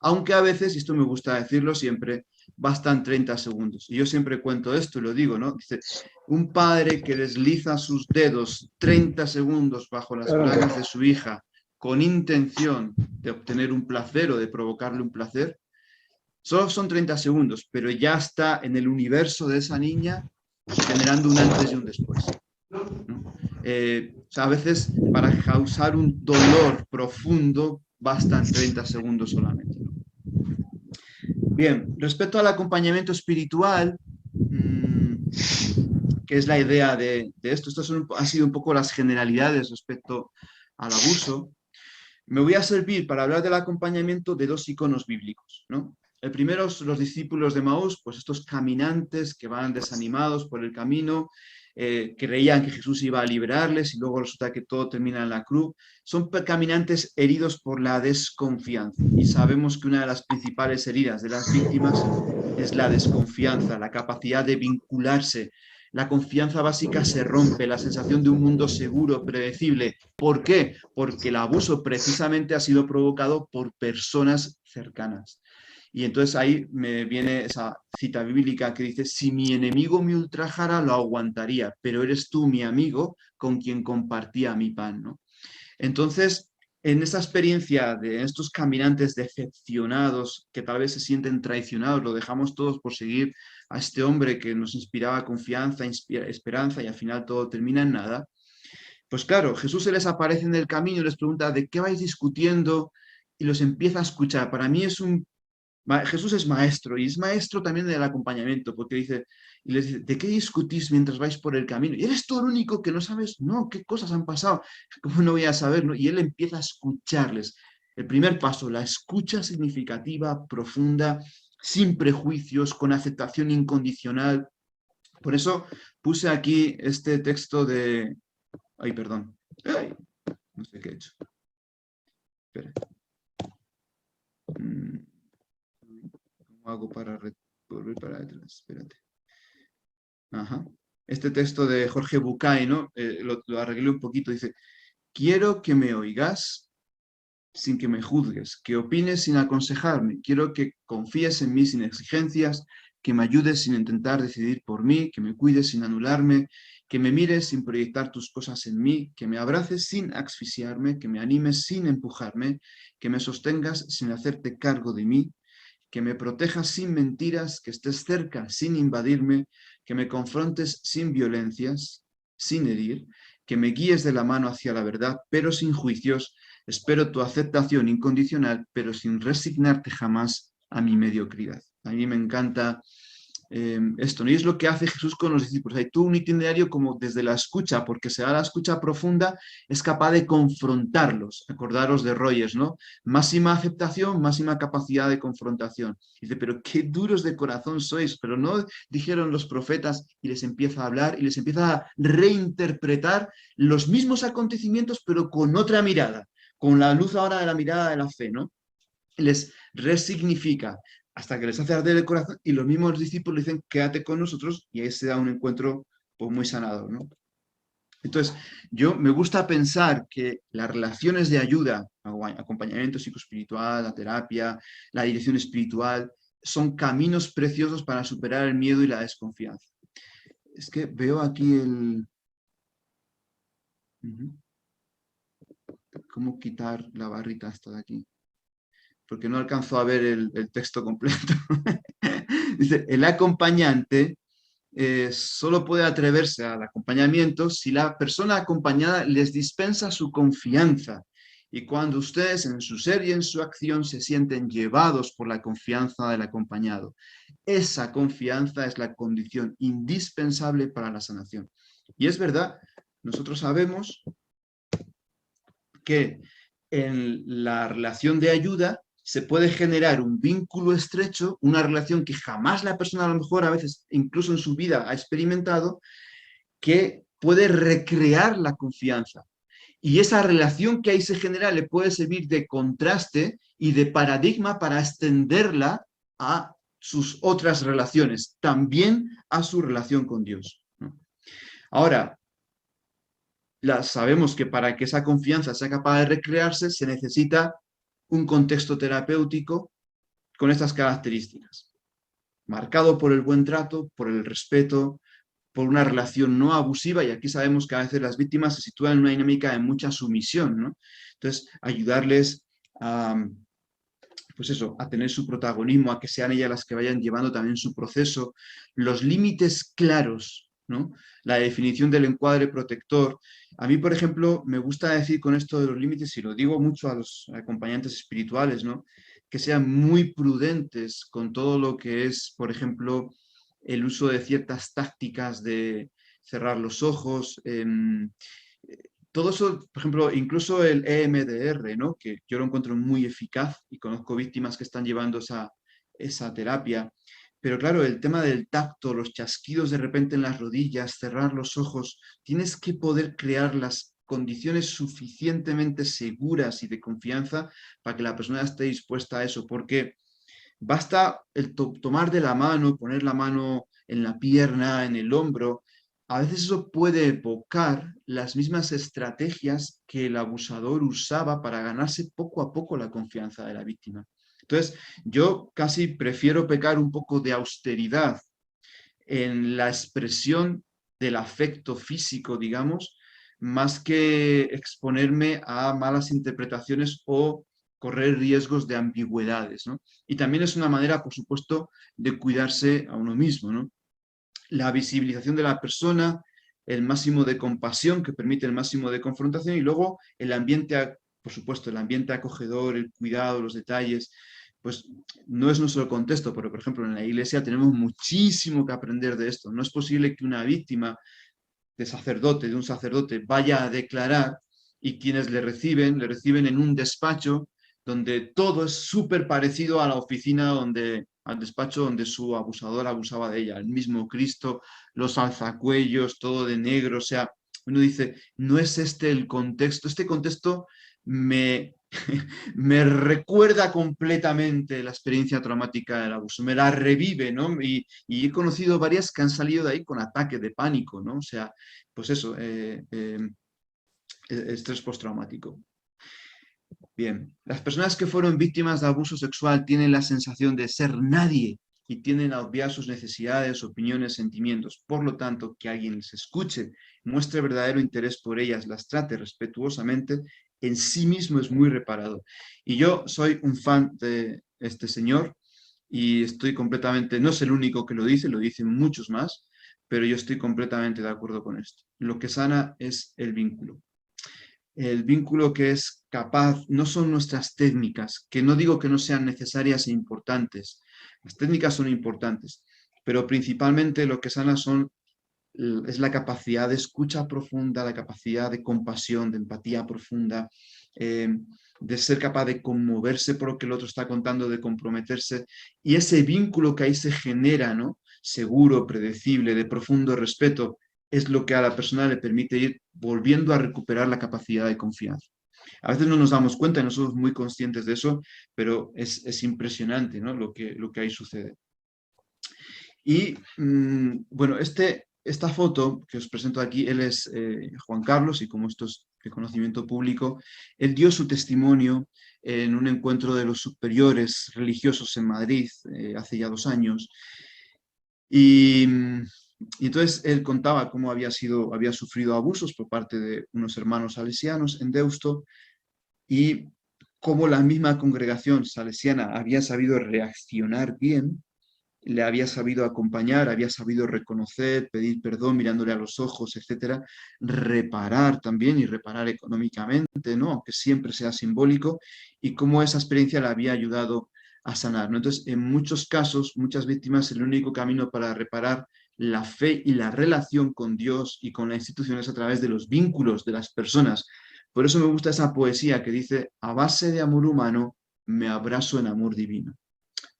Aunque a veces, y esto me gusta decirlo siempre, bastan 30 segundos. Y yo siempre cuento esto y lo digo, ¿no? Dice, un padre que desliza sus dedos 30 segundos bajo las bragas de su hija con intención de obtener un placer o de provocarle un placer, solo son 30 segundos, pero ya está en el universo de esa niña generando un antes y un después, ¿no? O sea, a veces para causar un dolor profundo bastan 30 segundos solamente, ¿no? Bien, respecto al acompañamiento espiritual, qué es la idea de esto. Estas han sido un poco las generalidades respecto al abuso. Me voy a servir para hablar del acompañamiento de dos iconos bíblicos, ¿no? El primero son los discípulos de Maús, pues estos caminantes que van desanimados por el camino, creían que Jesús iba a liberarles y luego resulta que todo termina en la cruz. Son caminantes heridos por la desconfianza y sabemos que una de las principales heridas de las víctimas es la desconfianza, la capacidad de vincularse. La confianza básica se rompe, la sensación de un mundo seguro, predecible. ¿Por qué? Porque el abuso precisamente ha sido provocado por personas cercanas. Y entonces ahí me viene esa cita bíblica que dice, si mi enemigo me ultrajara, lo aguantaría, pero eres tú mi amigo con quien compartía mi pan, ¿no? Entonces, en esa experiencia de estos caminantes decepcionados, que tal vez se sienten traicionados, lo dejamos todos por seguir a este hombre que nos inspiraba confianza, esperanza y al final todo termina en nada, pues claro, Jesús se les aparece en el camino y les pregunta, ¿de qué vais discutiendo? Y los empieza a escuchar. Para mí Jesús es maestro y es maestro también del acompañamiento, porque dice, y les dice, ¿de qué discutís mientras vais por el camino? ¿Y eres tú el único que no sabes? No, ¿qué cosas han pasado? ¿Cómo no voy a saber? ¿No? Y él empieza a escucharles. El primer paso, la escucha significativa, profunda, sin prejuicios, con aceptación incondicional. Por eso puse aquí este texto de... Ay, perdón. Ay, no sé qué he hecho. Espera. ¿Cómo hago para volver para atrás? Espérate. Ajá. Este texto de Jorge Bucay, ¿no? Lo arreglé un poquito. Dice, quiero que me oigas sin que me juzgues, que opines sin aconsejarme. Quiero que confíes en mí sin exigencias, que me ayudes sin intentar decidir por mí, que me cuides sin anularme, que me mires sin proyectar tus cosas en mí, que me abraces sin asfixiarme, que me animes sin empujarme, que me sostengas sin hacerte cargo de mí, que me protejas sin mentiras, que estés cerca sin invadirme, que me confrontes sin violencias, sin herir, que me guíes de la mano hacia la verdad, pero sin juicios. Espero tu aceptación incondicional, pero sin resignarte jamás a mi mediocridad. A mí me encanta esto, ¿no? Y es lo que hace Jesús con los discípulos. Hay todo un itinerario como desde la escucha, porque se da la escucha profunda, es capaz de confrontarlos. Acordaros de Rogers, ¿no? Máxima aceptación, máxima capacidad de confrontación. Dice, pero qué duros de corazón sois, pero no dijeron los profetas, y les empieza a hablar y les empieza a reinterpretar los mismos acontecimientos, pero con otra mirada, con la luz ahora de la mirada de la fe, ¿no? Les resignifica hasta que les hace arder el corazón y los mismos discípulos dicen, quédate con nosotros, y ahí se da un encuentro pues, muy sanador, ¿no? Entonces, yo me gusta pensar que las relaciones de ayuda, acompañamiento psicoespiritual, la terapia, la dirección espiritual, son caminos preciosos para superar el miedo y la desconfianza. Es que veo aquí el... ¿Cómo quitar la barrita hasta de aquí? Porque no alcanzó a ver el texto completo. Dice, el acompañante solo puede atreverse al acompañamiento si la persona acompañada les dispensa su confianza. Y cuando ustedes en su ser y en su acción se sienten llevados por la confianza del acompañado, esa confianza es la condición indispensable para la sanación. Y es verdad, nosotros sabemos que en la relación de ayuda se puede generar un vínculo estrecho, una relación que jamás la persona a lo mejor a veces incluso en su vida ha experimentado, que puede recrear la confianza. Y esa relación que ahí se genera le puede servir de contraste y de paradigma para extenderla a sus otras relaciones, también a su relación con Dios, ¿no? Ahora, sabemos que para que esa confianza sea capaz de recrearse se necesita un contexto terapéutico con estas características, marcado por el buen trato, por el respeto, por una relación no abusiva, y aquí sabemos que a veces las víctimas se sitúan en una dinámica de mucha sumisión, ¿no? Entonces, ayudarles a, pues eso, a tener su protagonismo, a que sean ellas las que vayan llevando también su proceso, los límites claros, ¿no? La definición del encuadre protector. A mí, por ejemplo, me gusta decir con esto de los límites, y lo digo mucho a los acompañantes espirituales, ¿no? Que sean muy prudentes con todo lo que es, por ejemplo, el uso de ciertas tácticas, de cerrar los ojos. Todo eso, por ejemplo, incluso el EMDR, ¿no? Que yo lo encuentro muy eficaz y conozco víctimas que están llevando esa terapia. Pero claro, el tema del tacto, los chasquidos de repente en las rodillas, cerrar los ojos, tienes que poder crear las condiciones suficientemente seguras y de confianza para que la persona esté dispuesta a eso, porque basta el tomar de la mano, poner la mano en la pierna, en el hombro. A veces eso puede evocar las mismas estrategias que el abusador usaba para ganarse poco a poco la confianza de la víctima. Entonces, yo casi prefiero pecar un poco de austeridad en la expresión del afecto físico, digamos, más que exponerme a malas interpretaciones o correr riesgos de ambigüedades, ¿no? Y también es una manera, por supuesto, de cuidarse a uno mismo, ¿no? La visibilización de la persona, el máximo de compasión que permite el máximo de confrontación y luego el ambiente, por supuesto, el ambiente acogedor, el cuidado, los detalles, pues no es nuestro contexto, pero por ejemplo en la iglesia tenemos muchísimo que aprender de esto. No es posible que una víctima de un sacerdote, vaya a declarar y quienes le reciben en un despacho donde todo es súper parecido a la oficina al despacho donde su abusador abusaba de ella, el mismo Cristo, los alzacuellos, todo de negro, o sea, uno dice, no es este el contexto, este contexto me, me recuerda completamente la experiencia traumática del abuso, me la revive, ¿no? Y he conocido varias que han salido de ahí con ataques de pánico, ¿no? O sea, pues eso, estrés postraumático. Bien, las personas que fueron víctimas de abuso sexual tienen la sensación de ser nadie y tienden a obviar sus necesidades, opiniones, sentimientos. Por lo tanto, que alguien les escuche, muestre verdadero interés por ellas, las trate respetuosamente, en sí mismo es muy reparador. Y yo soy un fan de este señor y estoy completamente, no es el único que lo dicen muchos más, pero yo estoy completamente de acuerdo con esto. Lo que sana es el vínculo que es capaz, no son nuestras técnicas, que no digo que no sean necesarias e importantes, las técnicas son importantes, pero principalmente lo que sana es la capacidad de escucha profunda, la capacidad de compasión, de empatía profunda, de ser capaz de conmoverse por lo que el otro está contando, de comprometerse, y ese vínculo que ahí se genera, ¿no? Seguro, predecible, de profundo respeto, es lo que a la persona le permite ir volviendo a recuperar la capacidad de confianza. A veces no nos damos cuenta y no somos muy conscientes de eso, pero es impresionante, ¿no? lo que ahí sucede. Y bueno, esta foto que os presento aquí, él es Juan Carlos y como esto es de conocimiento público, él dio su testimonio en un encuentro de los superiores religiosos en Madrid hace ya 2 años. Y entonces él contaba cómo había sufrido abusos por parte de unos hermanos salesianos en Deusto y cómo la misma congregación salesiana había sabido reaccionar bien, le había sabido acompañar, había sabido reconocer, pedir perdón mirándole a los ojos, etcétera, reparar también y reparar económicamente, ¿no? Aunque siempre sea simbólico, y cómo esa experiencia le había ayudado a sanar, ¿no? Entonces, en muchos casos, muchas víctimas, el único camino para reparar la fe y la relación con Dios y con la institución es a través de los vínculos de las personas. Por eso me gusta esa poesía que dice, a base de amor humano, me abrazo en amor divino.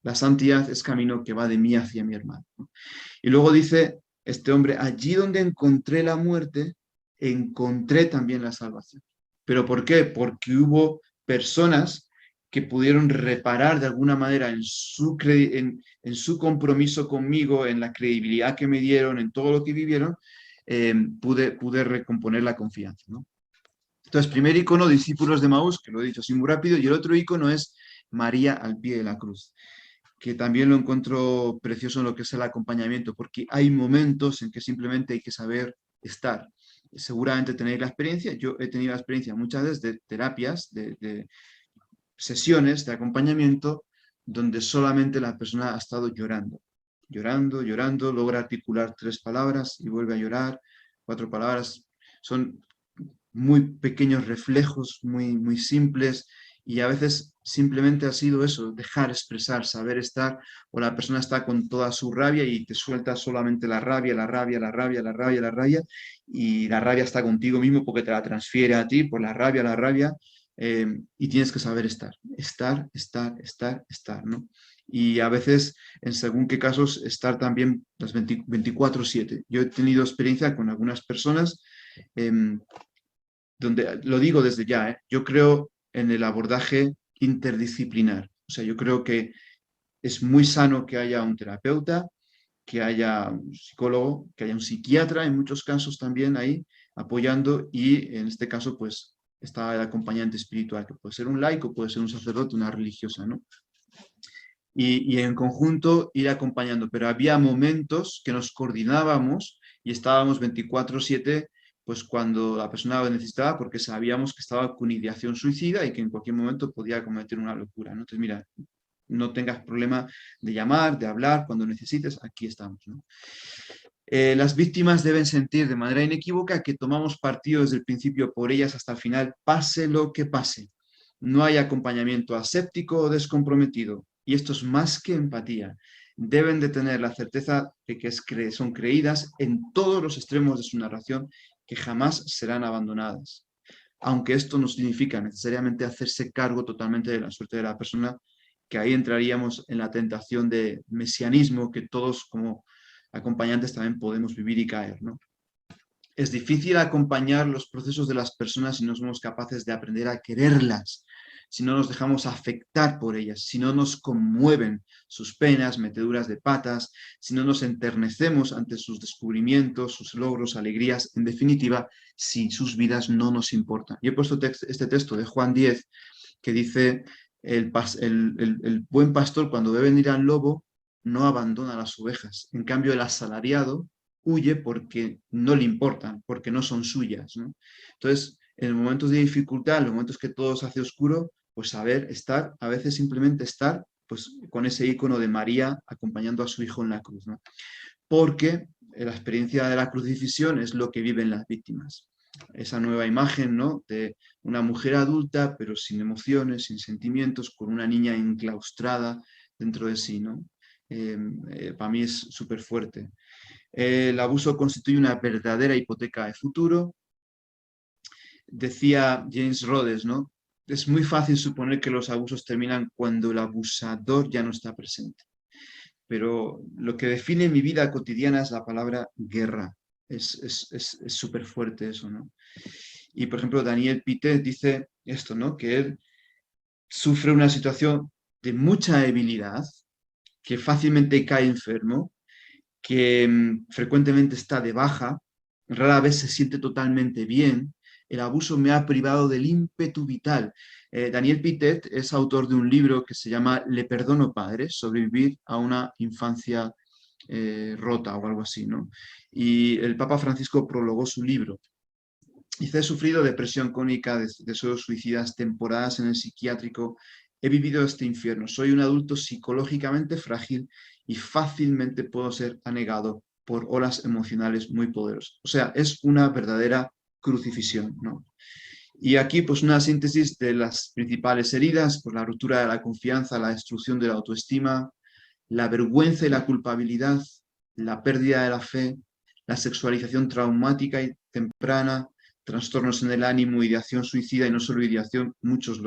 La santidad es camino que va de mí hacia mi hermano. Y luego dice este hombre, allí donde encontré la muerte, encontré también la salvación. ¿Pero por qué? Porque hubo personas que pudieron reparar de alguna manera en su compromiso conmigo, en la credibilidad que me dieron, en todo lo que vivieron, pude recomponer la confianza, ¿no? Entonces, primer icono, discípulos de Maús, que lo he dicho así muy rápido, y el otro icono es María al pie de la cruz, que también lo encuentro precioso en lo que es el acompañamiento, porque hay momentos en que simplemente hay que saber estar. Seguramente tenéis la experiencia, yo he tenido la experiencia muchas veces de terapias, de sesiones de acompañamiento, donde solamente la persona ha estado llorando, llorando, llorando, logra articular 3 palabras y vuelve a llorar, 4 palabras. Son muy pequeños reflejos, muy, muy simples, Y a veces simplemente ha sido eso, dejar expresar, saber estar, o la persona está con toda su rabia y te suelta solamente la rabia, la rabia, la rabia, la rabia, la rabia, y la rabia está contigo mismo porque te la transfiere a ti por la rabia, y tienes que saber estar, ¿no? Y a veces, en según qué casos, estar también las 24/7. Yo he tenido experiencia con algunas personas, em, donde, lo digo desde ya, yo creo en el abordaje interdisciplinar. O sea, yo creo que es muy sano que haya un terapeuta, que haya un psicólogo, que haya un psiquiatra, en muchos casos también ahí, apoyando, y en este caso, pues, está el acompañante espiritual, que puede ser un laico, puede ser un sacerdote, una religiosa, ¿no? Y en conjunto ir acompañando, pero había momentos que nos coordinábamos y estábamos 24/7, pues cuando la persona lo necesitaba, porque sabíamos que estaba con ideación suicida y que en cualquier momento podía cometer una locura, ¿no? Entonces, mira, no tengas problema de llamar, de hablar, cuando necesites, aquí estamos, ¿no? Las víctimas deben sentir de manera inequívoca que tomamos partido desde el principio por ellas hasta el final, pase lo que pase. No hay acompañamiento aséptico o descomprometido, y esto es más que empatía. Deben de tener la certeza de que son creídas en todos los extremos de su narración, que jamás serán abandonadas. Aunque esto no significa necesariamente hacerse cargo totalmente de la suerte de la persona, que ahí entraríamos en la tentación de mesianismo que todos como acompañantes también podemos vivir y caer, ¿no? Es difícil acompañar los procesos de las personas si no somos capaces de aprender a quererlas, si no nos dejamos afectar por ellas, si no nos conmueven sus penas, meteduras de patas, si no nos enternecemos ante sus descubrimientos, sus logros, alegrías, en definitiva, si sus vidas no nos importan. Yo he puesto este texto de Juan 10 que dice, el buen pastor cuando ve venir al lobo no abandona las ovejas, en cambio el asalariado huye porque no le importan, porque no son suyas, ¿no? Entonces, en momentos de dificultad, en los momentos que todo se hace oscuro, pues saber estar, a veces simplemente estar, pues con ese icono de María acompañando a su hijo en la cruz, ¿no? Porque la experiencia de la crucifixión es lo que viven las víctimas. Esa nueva imagen, ¿no?, de una mujer adulta, pero sin emociones, sin sentimientos, con una niña enclaustrada dentro de sí, ¿no? Para mí es súper fuerte. El abuso constituye una verdadera hipoteca de futuro. Decía James Rhodes, ¿no? Es muy fácil suponer que los abusos terminan cuando el abusador ya no está presente. Pero lo que define mi vida cotidiana es la palabra guerra. Es súper fuerte eso, ¿no? Y, por ejemplo, Daniel Pitet dice esto, ¿no? Que él sufre una situación de mucha debilidad, que fácilmente cae enfermo, que frecuentemente está de baja, rara vez se siente totalmente bien. El abuso me ha privado del ímpetu vital. Daniel Pitet es autor de un libro que se llama Le perdono, padre, sobrevivir a una infancia rota o algo así, ¿no? Y el Papa Francisco prologó su libro. Dice, he sufrido depresión crónica, deseos suicidas, temporadas en el psiquiátrico, he vivido este infierno, soy un adulto psicológicamente frágil y fácilmente puedo ser anegado por olas emocionales muy poderosas. O sea, es una verdadera crucifixión, ¿no? Y aquí, pues, una síntesis de las principales heridas, pues la ruptura de la confianza, la destrucción de la autoestima, la vergüenza y la culpabilidad, la pérdida de la fe, la sexualización traumática y temprana, trastornos en el ánimo, ideación suicida, y no solo ideación, muchos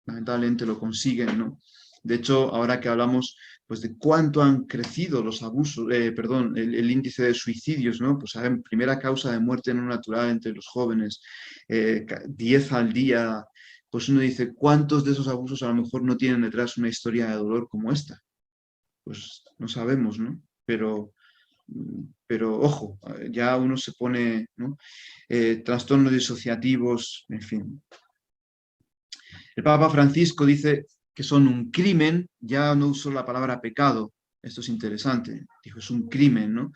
lamentablemente lo consiguen, ¿no? De hecho, ahora que hablamos, pues, de cuánto han crecido los abusos, el índice de suicidios, ¿no? Pues saben, primera causa de muerte no natural entre los jóvenes, 10 al día. Pues uno dice, ¿cuántos de esos abusos a lo mejor no tienen detrás una historia de dolor como esta? Pues no sabemos, ¿no? Pero ojo, ya uno se pone, ¿no? Trastornos disociativos, en fin. El Papa Francisco dice que son un crimen, ya no usó la palabra pecado, esto es interesante, dijo, es un crimen, ¿no?,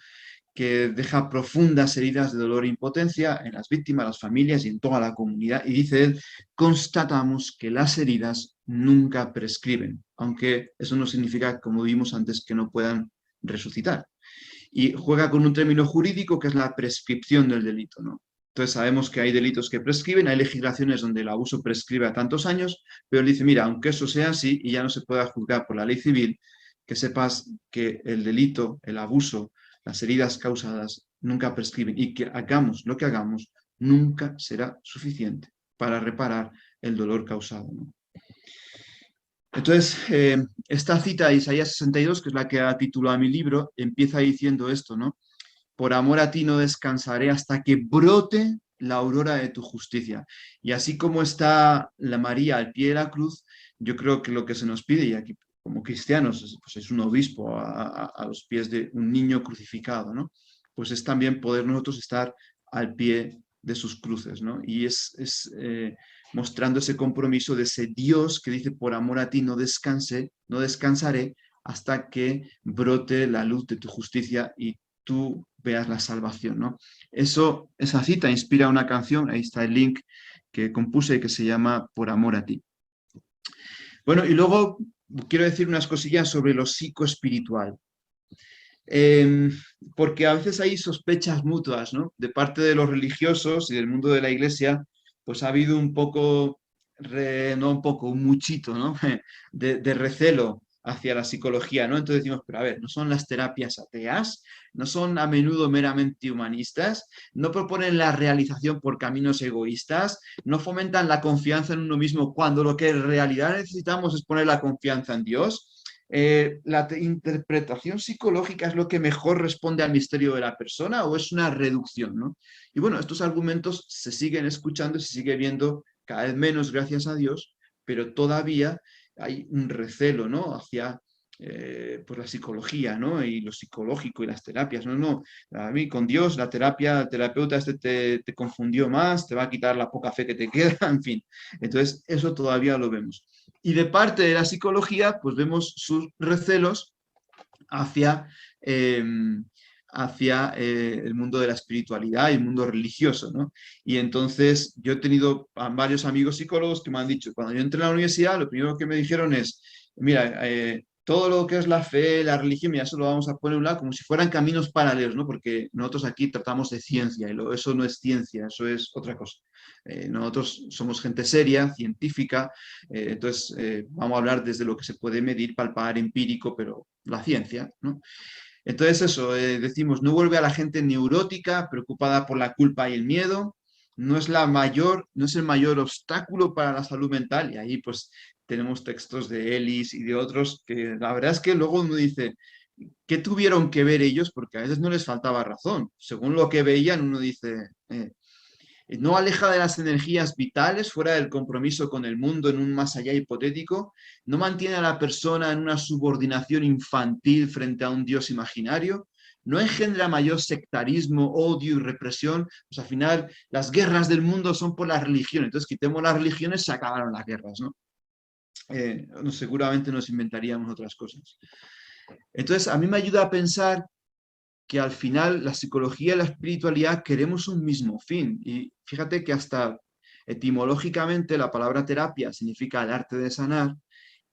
que deja profundas heridas de dolor e impotencia en las víctimas, las familias y en toda la comunidad. Y dice él, constatamos que las heridas nunca prescriben, aunque eso no significa, como vimos antes, que no puedan resucitar. Y juega con un término jurídico que es la prescripción del delito, ¿no? Entonces sabemos que hay delitos que prescriben, hay legislaciones donde el abuso prescribe a tantos años, pero él dice, mira, aunque eso sea así y ya no se pueda juzgar por la ley civil, que sepas que el delito, el abuso, las heridas causadas nunca prescriben y que hagamos lo que hagamos, nunca será suficiente para reparar el dolor causado, ¿no? Entonces, esta cita de Isaías 62, que es la que ha titulado a mi libro, empieza diciendo esto, ¿no? Por amor a ti no descansaré hasta que brote la aurora de tu justicia. Y así como está la María al pie de la cruz, yo creo que lo que se nos pide, y aquí como cristianos, pues es un obispo a los pies de un niño crucificado, ¿no? Pues es también poder nosotros estar al pie de sus cruces, ¿no? Y mostrando ese compromiso de ese Dios que dice, por amor a ti no descansaré hasta que brote la luz de tu justicia y tú veas la salvación, ¿no? Esa cita inspira una canción, ahí está el link que compuse que se llama Por amor a ti. Bueno, y luego quiero decir unas cosillas sobre lo psicoespiritual. Porque a veces hay sospechas mutuas, ¿no? De parte de los religiosos y del mundo de la iglesia, pues ha habido un poco, un muchito, ¿no? De recelo hacia la psicología, ¿no? Entonces decimos, pero a ver, ¿no son las terapias ateas? ¿No son a menudo meramente humanistas? ¿No proponen la realización por caminos egoístas? ¿No fomentan la confianza en uno mismo cuando lo que en realidad necesitamos es poner la confianza en Dios? ¿La interpretación psicológica es lo que mejor responde al misterio de la persona o es una reducción, ¿no? Y bueno, estos argumentos se siguen escuchando, se sigue viendo cada vez menos, gracias a Dios, pero todavía hay un recelo, ¿no? Hacia pues la psicología, ¿no? Y lo psicológico y las terapias, no, a mí con Dios la terapia, el terapeuta te confundió más, te va a quitar la poca fe que te queda, en fin. Entonces, eso todavía lo vemos. Y de parte de la psicología, pues vemos sus recelos hacia, el mundo de la espiritualidad y el mundo religioso, ¿no? Y entonces yo he tenido a varios amigos psicólogos que me han dicho, cuando yo entré a la universidad, lo primero que me dijeron es, mira, todo lo que es la fe, la religión, ya eso lo vamos a poner a un lado como si fueran caminos paralelos, ¿no? Porque nosotros aquí tratamos de ciencia y eso no es ciencia, eso es otra cosa. Nosotros somos gente seria, científica, entonces vamos a hablar desde lo que se puede medir, palpar, empírico, pero la ciencia, ¿no? Entonces eso, decimos, no vuelve a la gente neurótica, preocupada por la culpa y el miedo, no es el mayor obstáculo para la salud mental, y ahí pues tenemos textos de Ellis y de otros que la verdad es que luego uno dice, ¿qué tuvieron que ver ellos? Porque a veces no les faltaba razón. Según lo que veían, uno dice, no aleja de las energías vitales fuera del compromiso con el mundo en un más allá hipotético, no mantiene a la persona en una subordinación infantil frente a un Dios imaginario, no engendra mayor sectarismo, odio y represión. Pues al final las guerras del mundo son por las religiones, entonces quitemos las religiones, se acabaron las guerras, ¿no? Seguramente nos inventaríamos otras cosas. Entonces a mí me ayuda a pensar que al final la psicología y la espiritualidad queremos un mismo fin. Y fíjate que hasta etimológicamente la palabra terapia significa el arte de sanar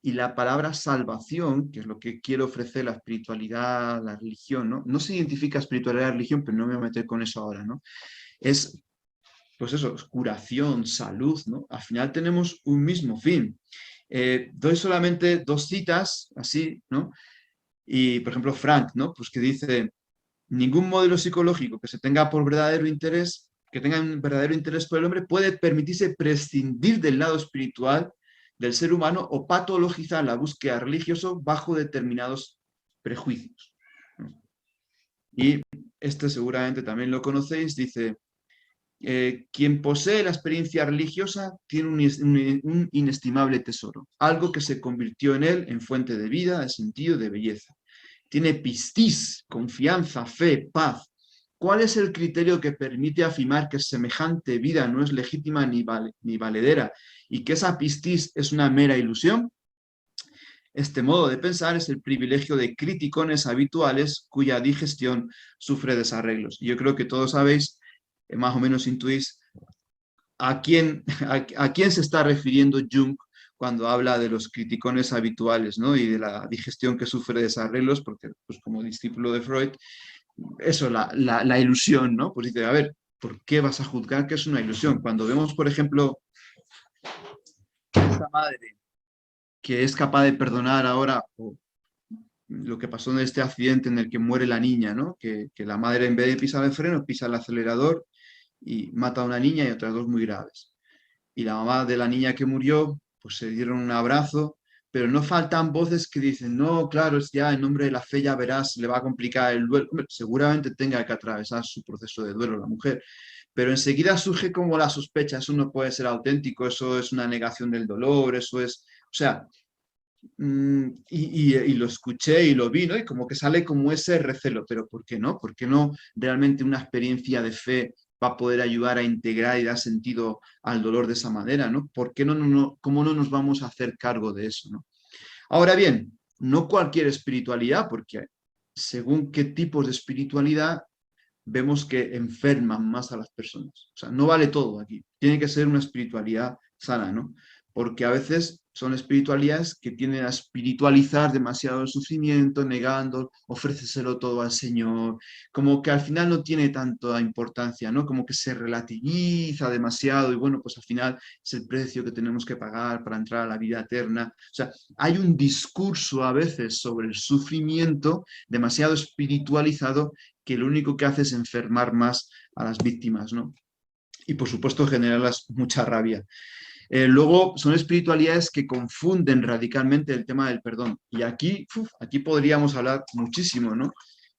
y la palabra salvación, que es lo que quiere ofrecer la espiritualidad, la religión, ¿no? No se identifica espiritualidad y religión, pero no me voy a meter con eso ahora, ¿no? Es, pues eso, curación, salud, ¿no? Al final tenemos un mismo fin. Doy solamente dos citas, así, ¿no? Y, por ejemplo, Frank, ¿no? Pues que dice, ningún modelo psicológico que tenga un verdadero interés por el hombre puede permitirse prescindir del lado espiritual del ser humano o patologizar la búsqueda religiosa bajo determinados prejuicios. Y este seguramente también lo conocéis, dice, quien posee la experiencia religiosa tiene un inestimable tesoro, algo que se convirtió en él en fuente de vida, de sentido, de belleza. Tiene pistis, confianza, fe, paz. ¿Cuál es el criterio que permite afirmar que semejante vida no es legítima ni valedera y que esa pistis es una mera ilusión? Este modo de pensar es el privilegio de criticones habituales cuya digestión sufre desarreglos. Y yo creo que todos sabéis, más o menos intuís, a quién se está refiriendo Jung cuando habla de los criticones habituales, ¿no? Y de la digestión que sufre desarreglos, porque pues, como discípulo de Freud, eso, la ilusión, ¿no? Pues dice, a ver, ¿por qué vas a juzgar que es una ilusión? Cuando vemos, por ejemplo, esta madre que es capaz de perdonar ahora lo que pasó en este accidente en el que muere la niña, ¿no? Que la madre, en vez de pisar el freno, pisa el acelerador y mata a una niña y otras dos muy graves. Y la mamá de la niña que murió, pues se dieron un abrazo, pero no faltan voces que dicen, no, claro, es ya en nombre de la fe ya verás, le va a complicar el duelo. Hombre, seguramente tenga que atravesar su proceso de duelo la mujer, pero enseguida surge como la sospecha, eso no puede ser auténtico, eso es una negación del dolor, eso es, o sea, y lo escuché y lo vi, ¿no? Y como que sale como ese recelo, pero ¿por qué no? ¿Por qué no realmente una experiencia de fe va a poder ayudar a integrar y dar sentido al dolor de esa manera, ¿no? ¿Por qué cómo no nos vamos a hacer cargo de eso, ¿no? Ahora bien, no cualquier espiritualidad, porque según qué tipos de espiritualidad vemos que enferman más a las personas. O sea, no vale todo aquí. Tiene que ser una espiritualidad sana, ¿no? Porque a veces son espiritualidades que tienden a espiritualizar demasiado el sufrimiento, negando, ofréceselo todo al Señor, como que al final no tiene tanta importancia, ¿no? Como que se relativiza demasiado y bueno, pues al final es el precio que tenemos que pagar para entrar a la vida eterna. O sea, hay un discurso a veces sobre el sufrimiento demasiado espiritualizado que lo único que hace es enfermar más a las víctimas, ¿no? Y por supuesto generarlas mucha rabia. Luego son espiritualidades que confunden radicalmente el tema del perdón. Y aquí podríamos hablar muchísimo, ¿no?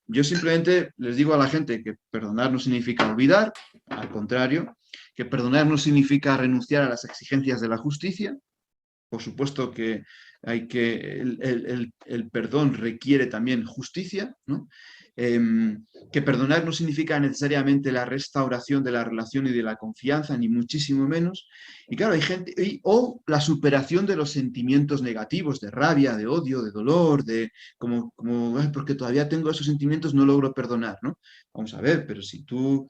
Yo simplemente les digo a la gente que perdonar no significa olvidar, al contrario, que perdonar no significa renunciar a las exigencias de la justicia. Por supuesto que el perdón requiere también justicia, ¿no? Que perdonar no significa necesariamente la restauración de la relación y de la confianza, ni muchísimo menos. Y claro, hay gente, o la superación de los sentimientos negativos, de rabia, de odio, de dolor, de porque todavía tengo esos sentimientos, no logro perdonar, ¿no? Vamos a ver, pero si tú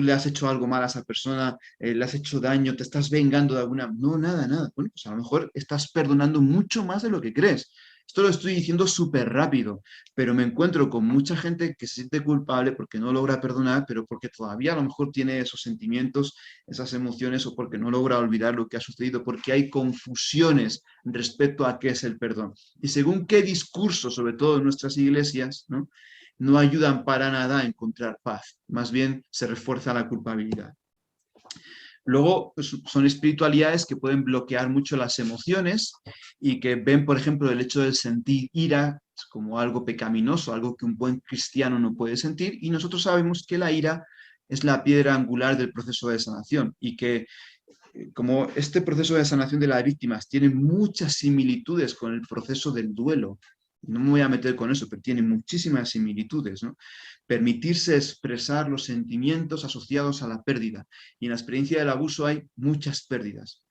le has hecho algo mal a esa persona, le has hecho daño, te estás vengando de alguna... No, nada, nada. Bueno, pues a lo mejor estás perdonando mucho más de lo que crees. Esto lo estoy diciendo súper rápido, pero me encuentro con mucha gente que se siente culpable porque no logra perdonar, pero porque todavía a lo mejor tiene esos sentimientos, esas emociones, o porque no logra olvidar lo que ha sucedido, porque hay confusiones respecto a qué es el perdón. Y según qué discurso, sobre todo en nuestras iglesias, ¿no? No ayudan para nada a encontrar paz, más bien se refuerza la culpabilidad. Luego pues, son espiritualidades que pueden bloquear mucho las emociones y que ven, por ejemplo, el hecho de sentir ira como algo pecaminoso, algo que un buen cristiano no puede sentir, y nosotros sabemos que la ira es la piedra angular del proceso de sanación y que como este proceso de sanación de las víctimas tiene muchas similitudes con el proceso del duelo, no me voy a meter con eso, pero tiene muchísimas similitudes, ¿no? Permitirse expresar los sentimientos asociados a la pérdida. Y en la experiencia del abuso hay muchas pérdidas.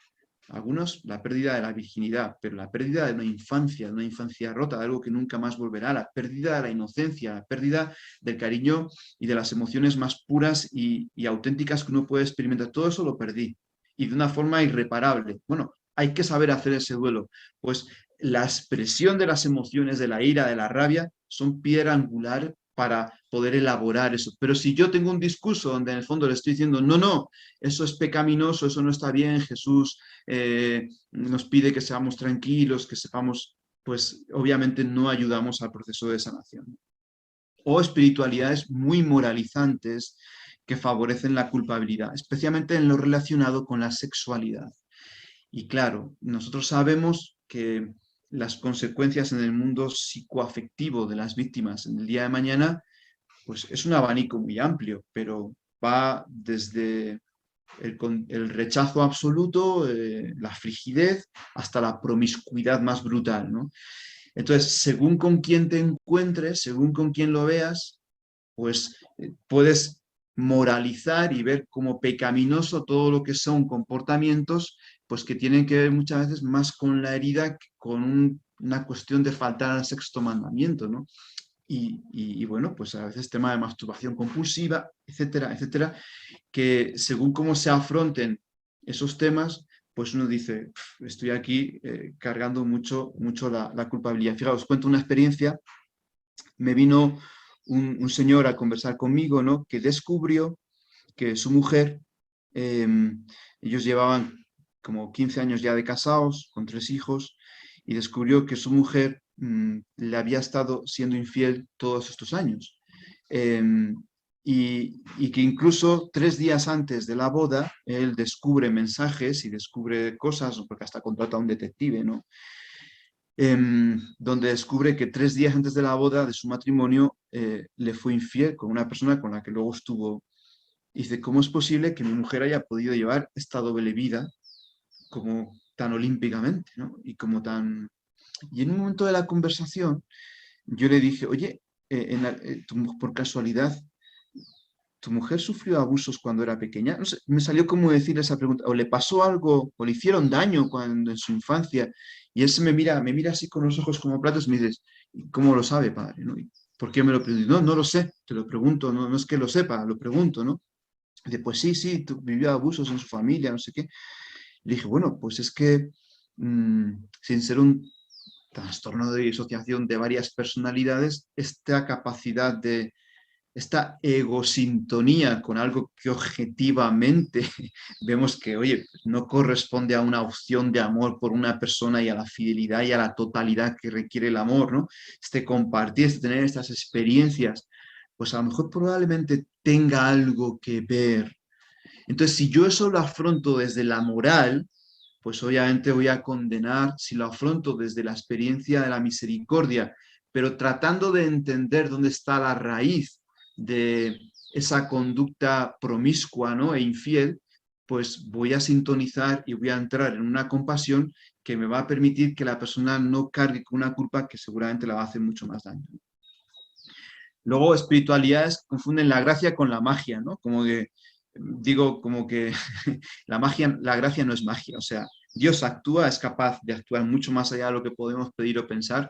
Algunos, la pérdida de la virginidad, pero la pérdida de una infancia rota, de algo que nunca más volverá, la pérdida de la inocencia, la pérdida del cariño y de las emociones más puras y auténticas que uno puede experimentar. Todo eso lo perdí. Y de una forma irreparable. Bueno, hay que saber hacer ese duelo. Pues la expresión de las emociones, de la ira, de la rabia, son piedra angular para poder elaborar eso. Pero si yo tengo un discurso donde en el fondo le estoy diciendo, no, no, eso es pecaminoso, eso no está bien, Jesús nos pide que seamos tranquilos, que sepamos, pues obviamente no ayudamos al proceso de sanación. O espiritualidades muy moralizantes que favorecen la culpabilidad, especialmente en lo relacionado con la sexualidad. Y claro, nosotros sabemos que las consecuencias en el mundo psicoafectivo de las víctimas en el día de mañana, pues es un abanico muy amplio, pero va desde el rechazo absoluto, la frigidez, hasta la promiscuidad más brutal, ¿no? Entonces, según con quién te encuentres, según con quién lo veas, pues puedes moralizar y ver como pecaminoso todo lo que son comportamientos pues que tienen que ver muchas veces más con la herida que con una cuestión de faltar al sexto mandamiento, ¿no? Y bueno, pues a veces tema de masturbación compulsiva, etcétera, etcétera, que según cómo se afronten esos temas, pues uno dice, estoy aquí cargando mucho la culpabilidad. Fijaos, os cuento una experiencia. Me vino un señor a conversar conmigo, ¿no? Que descubrió que su mujer, ellos llevaban como 15 años ya de casados, con 3 hijos, y descubrió que su mujer le había estado siendo infiel todos estos años. Y que incluso 3 días antes de la boda, él descubre mensajes y descubre cosas, porque hasta contrata a un detective, ¿no? Donde descubre que 3 días antes de la boda de su matrimonio le fue infiel con una persona con la que luego estuvo. Y dice, ¿cómo es posible que mi mujer haya podido llevar esta doble vida como tan olímpicamente, ¿no? Y como tan... Y en un momento de la conversación, yo le dije, oye, por casualidad, ¿tu mujer sufrió abusos cuando era pequeña? No sé, me salió como decir esa pregunta, o le pasó algo, o le hicieron daño cuando en su infancia. Y él me mira así con los ojos como platos y me dice, ¿cómo lo sabe, padre? ¿No? ¿Y por qué me lo pregunto? No, no lo sé, te lo pregunto, no, no es que lo sepa, lo pregunto, ¿no? Dice, pues sí, sí, vivió abusos en su familia, no sé qué. Le dije, bueno, pues es que sin ser un trastorno de disociación de varias personalidades, esta capacidad de, esta egosintonía con algo que objetivamente vemos que, oye, no corresponde a una opción de amor por una persona y a la fidelidad y a la totalidad que requiere el amor, ¿no? Este compartir, este tener estas experiencias, pues a lo mejor probablemente tenga algo que ver. Entonces, si yo eso lo afronto desde la moral, pues obviamente voy a condenar. Si lo afronto desde la experiencia de la misericordia, pero tratando de entender dónde está la raíz de esa conducta promiscua, ¿no? E infiel, pues voy a sintonizar y voy a entrar en una compasión que me va a permitir que la persona no cargue con una culpa que seguramente la va a hacer mucho más daño. Luego, espiritualidades confunden la gracia con la magia, ¿no? Como que, digo, como que la magia, la gracia no es magia, o sea, Dios actúa, es capaz de actuar mucho más allá de lo que podemos pedir o pensar,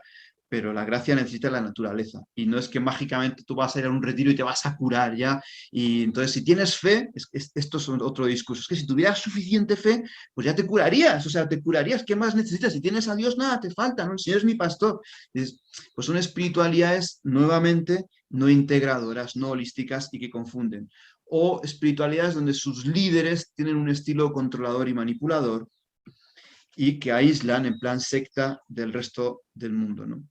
pero la gracia necesita la naturaleza. Y no es que mágicamente tú vas a ir a un retiro y te vas a curar ya. Y entonces, si tienes fe, esto es otro discurso, es que si tuvieras suficiente fe, pues ya te curarías, o sea, te curarías. ¿Qué más necesitas? Si tienes a Dios, nada te falta, ¿no? El Señor es mi pastor. Pues son espiritualidades, nuevamente, no integradoras, no holísticas y que confunden. O espiritualidades donde sus líderes tienen un estilo controlador y manipulador y que aíslan en plan secta del resto del mundo, ¿no?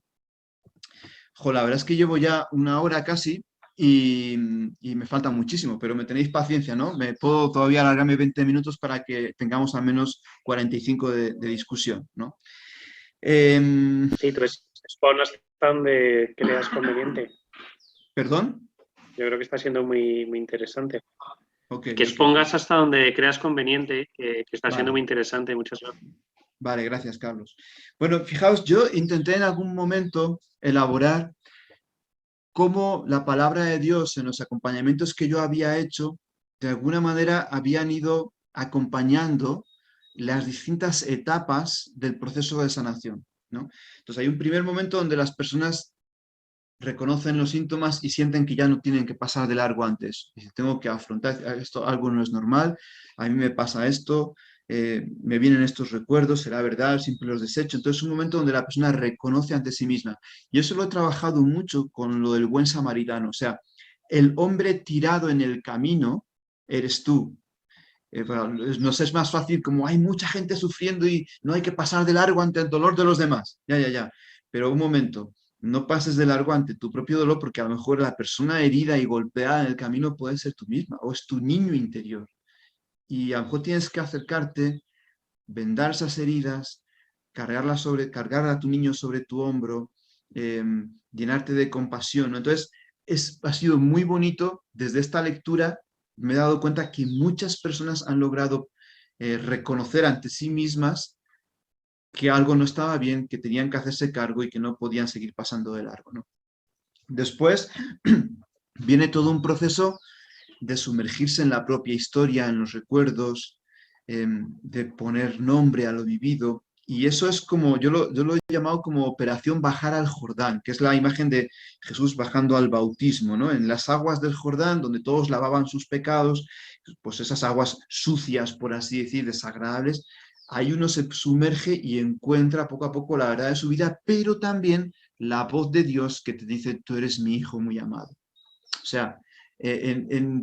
Jo, la verdad es que llevo ya 1 hora casi y me falta muchísimo, pero me tenéis paciencia, ¿no? Me puedo todavía alargarme 20 minutos para que tengamos al menos 45 de discusión, ¿no? Sí, tú expon hasta donde creas conveniente. ¿Perdón? Yo creo que está siendo muy, muy interesante. Okay, que expongas hasta donde creas conveniente, que está siendo muy interesante. Muchas gracias. Vale, gracias, Carlos. Bueno, fijaos, yo intenté en algún momento elaborar cómo la palabra de Dios en los acompañamientos que yo había hecho, de alguna manera habían ido acompañando las distintas etapas del proceso de sanación, ¿no? Entonces hay un primer momento donde las personas reconocen los síntomas y sienten que ya no tienen que pasar de largo antes. Dicen, tengo que afrontar esto, algo no es normal, a mí me pasa esto, me vienen estos recuerdos, será verdad, siempre los desecho. Entonces es un momento donde la persona reconoce ante sí misma. Y eso lo he trabajado mucho con lo del buen samaritano. O sea, el hombre tirado en el camino eres tú. Nos es más fácil como hay mucha gente sufriendo y no hay que pasar de largo ante el dolor de los demás. Ya, ya, ya. Pero un momento, no pases de largo ante tu propio dolor porque a lo mejor la persona herida y golpeada en el camino puede ser tú misma o es tu niño interior. Y a lo mejor tienes que acercarte, vendar esas heridas, cargar a tu niño sobre tu hombro, llenarte de compasión, ¿no? Entonces, ha sido muy bonito desde esta lectura. Me he dado cuenta que muchas personas han logrado reconocer ante sí mismas que algo no estaba bien, que tenían que hacerse cargo y que no podían seguir pasando de largo, ¿no? Después viene todo un proceso de sumergirse en la propia historia, en los recuerdos, de poner nombre a lo vivido. Y eso es como, yo lo he llamado como operación bajar al Jordán, que es la imagen de Jesús bajando al bautismo, ¿no? En las aguas del Jordán, donde todos lavaban sus pecados, pues esas aguas sucias, por así decir, desagradables, ahí uno se sumerge y encuentra poco a poco la verdad de su vida, pero también la voz de Dios que te dice, tú eres mi hijo muy amado. O sea,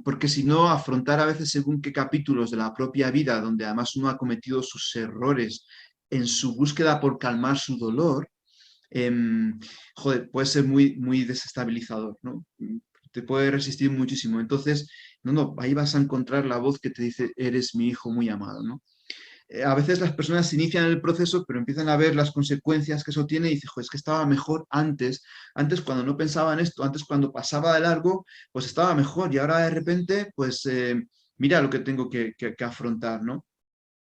porque si no, afrontar a veces según qué capítulos de la propia vida, donde además uno ha cometido sus errores en su búsqueda por calmar su dolor, joder, puede ser muy, muy desestabilizador, ¿no? Te puede resistir muchísimo. Entonces, no, ahí vas a encontrar la voz que te dice, eres mi hijo muy amado, ¿no? A veces las personas inician el proceso, pero empiezan a ver las consecuencias que eso tiene y dicen, es que estaba mejor antes cuando no pensaba en esto, antes cuando pasaba de largo, pues estaba mejor y ahora de repente, pues mira lo que tengo que afrontar, ¿no?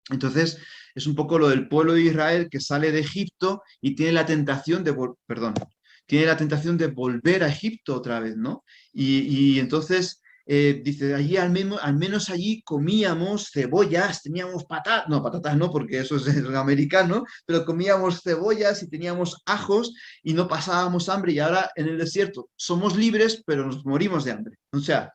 Entonces, es un poco lo del pueblo de Israel que sale de Egipto y tiene la tentación de, tiene la tentación de volver a Egipto otra vez, ¿no? Y entonces dice, allí al menos allí comíamos cebollas, teníamos patatas, no, patatas no, porque eso es el americano, pero comíamos cebollas y teníamos ajos y no pasábamos hambre y ahora en el desierto somos libres, pero nos morimos de hambre. O sea,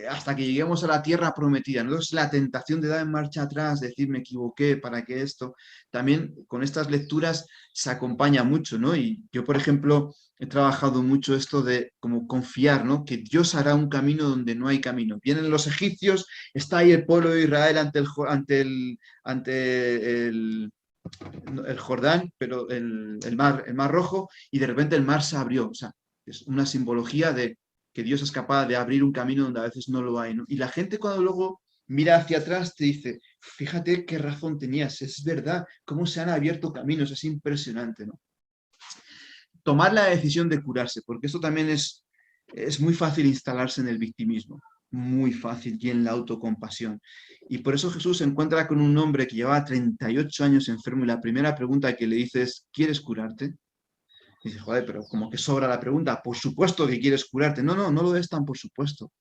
hasta que lleguemos a la tierra prometida. Entonces, la tentación de dar en marcha atrás, decir me equivoqué, para que esto, también con estas lecturas se acompaña mucho, ¿no? Y yo, por ejemplo, he trabajado mucho esto de como confiar, ¿no? Que Dios hará un camino donde no hay camino. Vienen los egipcios, está ahí el pueblo de Israel ante el Jordán, pero el mar Rojo, y de repente el mar se abrió. O sea, es una simbología de que Dios es capaz de abrir un camino donde a veces no lo hay, ¿no? Y la gente cuando luego mira hacia atrás te dice, fíjate qué razón tenías, es verdad, cómo se han abierto caminos, es impresionante, ¿no? Tomar la decisión de curarse, porque esto también es muy fácil instalarse en el victimismo, muy fácil, y en la autocompasión. Y por eso Jesús se encuentra con un hombre que llevaba 38 años enfermo y la primera pregunta que le dice es, ¿quieres curarte? Y dice, joder, pero como que sobra la pregunta, por supuesto que quieres curarte. No, no, no lo es tan por supuesto,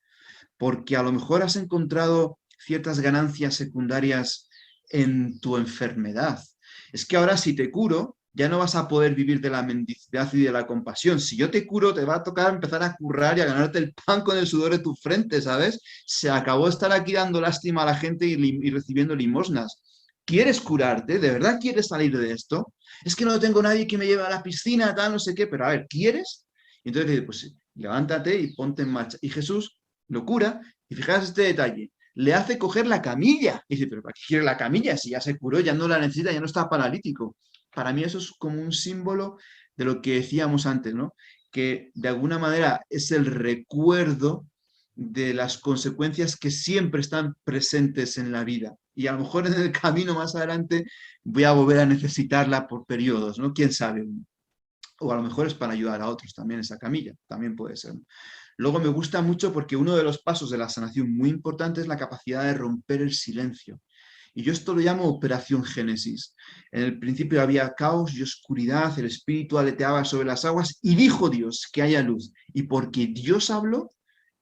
porque a lo mejor has encontrado ciertas ganancias secundarias en tu enfermedad. Es que ahora si te curo, ya no vas a poder vivir de la mendicidad y de la compasión. Si yo te curo, te va a tocar empezar a currar y a ganarte el pan con el sudor de tu frente, ¿sabes? Se acabó estar aquí dando lástima a la gente y recibiendo limosnas. ¿Quieres curarte? ¿De verdad quieres salir de esto? Es que no tengo nadie que me lleve a la piscina, tal, no sé qué, pero a ver, ¿quieres? Y entonces le dice, pues levántate y ponte en marcha. Y Jesús lo cura, y fijaos este detalle, le hace coger la camilla. Y dice, pero ¿para qué quiere la camilla? Si ya se curó, ya no la necesita, ya no está paralítico. Para mí eso es como un símbolo de lo que decíamos antes, ¿no? Que de alguna manera es el recuerdo de las consecuencias que siempre están presentes en la vida. Y a lo mejor en el camino más adelante voy a volver a necesitarla por periodos, ¿no? ¿Quién sabe? O a lo mejor es para ayudar a otros también esa camilla, también puede ser. Luego me gusta mucho porque uno de los pasos de la sanación muy importante es la capacidad de romper el silencio. Y yo esto lo llamo Operación Génesis. En el principio había caos y oscuridad, el espíritu aleteaba sobre las aguas y dijo Dios que haya luz. Y porque Dios habló,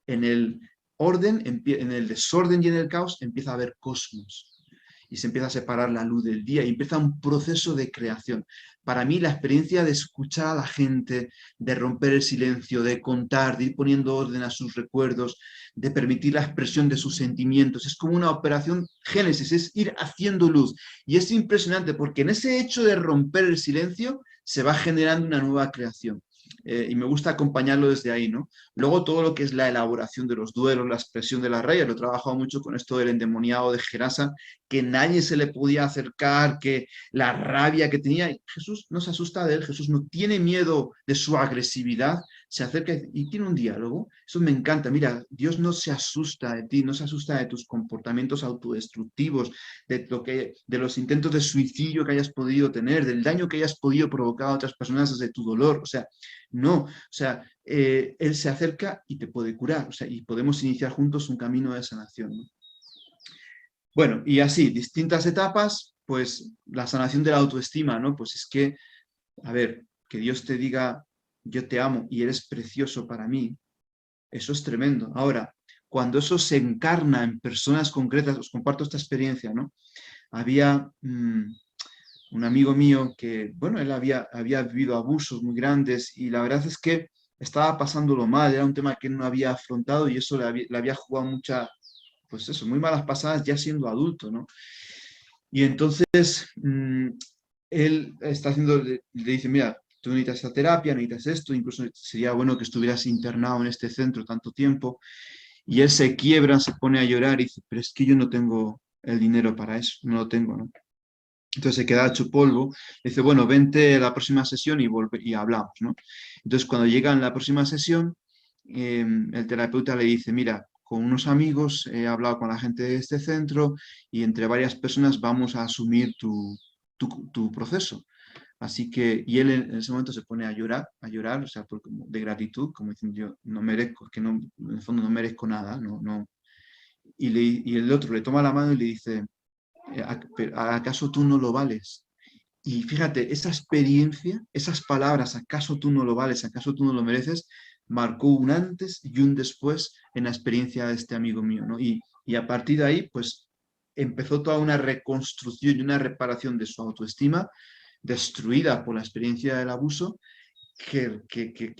en el orden, en el desorden y en el caos empieza a haber cosmos. Y se empieza a separar la luz del día y empieza un proceso de creación. Para mí la experiencia de escuchar a la gente, de romper el silencio, de contar, de ir poniendo orden a sus recuerdos, de permitir la expresión de sus sentimientos, es como una operación génesis, es ir haciendo luz. Y es impresionante porque en ese hecho de romper el silencio se va generando una nueva creación. Y me gusta acompañarlo desde ahí, ¿no? Luego todo lo que es la elaboración de los duelos, la expresión de las rayas, lo he trabajado mucho con esto del endemoniado de Gerasa, que nadie se le podía acercar, que la rabia que tenía. Jesús no se asusta de él, Jesús no tiene miedo de su agresividad, se acerca y tiene un diálogo. Eso me encanta. Mira, Dios no se asusta de ti, no se asusta de tus comportamientos autodestructivos, de los intentos de suicidio que hayas podido tener, del daño que hayas podido provocar a otras personas desde tu dolor. O sea, no, o sea, Él se acerca y te puede curar, o sea, y podemos iniciar juntos un camino de sanación, ¿no? Bueno, y así, distintas etapas, pues la sanación de la autoestima, ¿no? Pues es que, a ver, que Dios te diga, yo te amo y eres precioso para mí, eso es tremendo. Ahora, cuando eso se encarna en personas concretas, os comparto esta experiencia, ¿no? Había un amigo mío que, bueno, él había vivido abusos muy grandes y la verdad es que estaba pasándolo mal, era un tema que él no había afrontado y eso le había jugado pues eso, muy malas pasadas ya siendo adulto, ¿no? Y entonces él está le dice, mira, tú necesitas esta terapia, necesitas esto, incluso sería bueno que estuvieras internado en este centro tanto tiempo. Y él se quiebra, se pone a llorar y dice, pero es que yo no tengo el dinero para eso, no lo tengo, ¿no? Entonces se queda hecho polvo, dice, bueno, vente a la próxima sesión y hablamos, ¿no? Entonces cuando llega en la próxima sesión, el terapeuta le dice, mira, con unos amigos he hablado con la gente de este centro y entre varias personas vamos a asumir tu proceso. Así que, y él en ese momento se pone a llorar, o sea, de gratitud, como diciendo, yo no merezco, es que no, en el fondo no merezco nada, no, no. Y el otro le toma la mano y le dice, ¿acaso tú no lo vales? Y fíjate, esa experiencia, esas palabras, ¿acaso tú no lo vales? ¿Acaso tú no lo mereces? Marcó un antes y un después en la experiencia de este amigo mío, ¿no? Y a partir de ahí, pues empezó toda una reconstrucción y una reparación de su autoestima, destruida por la experiencia del abuso,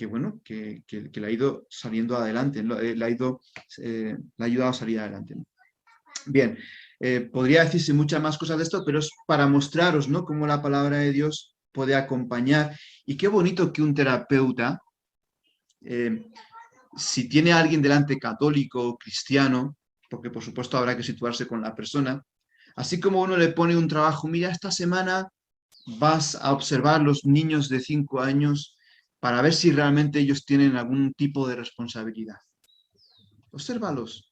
bueno, que le ha ido saliendo adelante, ¿no? Le ha ayudado a salir adelante, ¿no? Bien, podría decirse muchas más cosas de esto, pero es para mostraros, ¿no?, cómo la palabra de Dios puede acompañar. Y qué bonito que un terapeuta, si tiene a alguien delante católico o cristiano, porque por supuesto habrá que situarse con la persona, así como uno le pone un trabajo, mira, esta semana vas a observar los niños de 5 años para ver si realmente ellos tienen algún tipo de responsabilidad. Obsérvalos.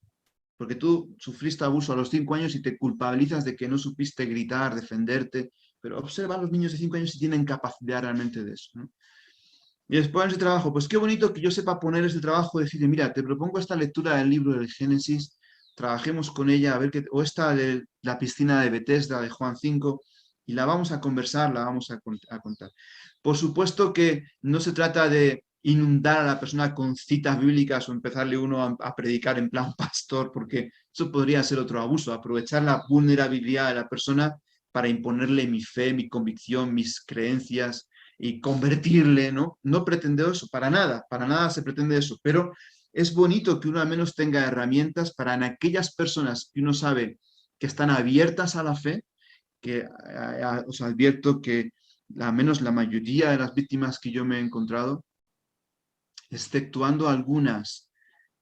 Porque tú sufriste abuso a los 5 años y te culpabilizas de que no supiste gritar, defenderte, pero observa a los niños de 5 años si tienen capacidad realmente de eso, ¿no? Y después de ese trabajo, pues qué bonito que yo sepa poner ese trabajo y decirle, mira, te propongo esta lectura del libro del Génesis, trabajemos con ella, a ver qué, o esta de la piscina de Bethesda de Juan 5, y la vamos a conversar, la vamos a contar. Por supuesto que no se trata de inundar a la persona con citas bíblicas o empezarle uno a predicar en plan pastor, porque eso podría ser otro abuso, aprovechar la vulnerabilidad de la persona para imponerle mi fe, mi convicción, mis creencias y convertirle, ¿no? No pretendo eso, para nada se pretende eso, pero es bonito que uno al menos tenga herramientas para en aquellas personas que uno sabe que están abiertas a la fe, que os advierto que al menos la mayoría de las víctimas que yo me he encontrado, exceptuando algunas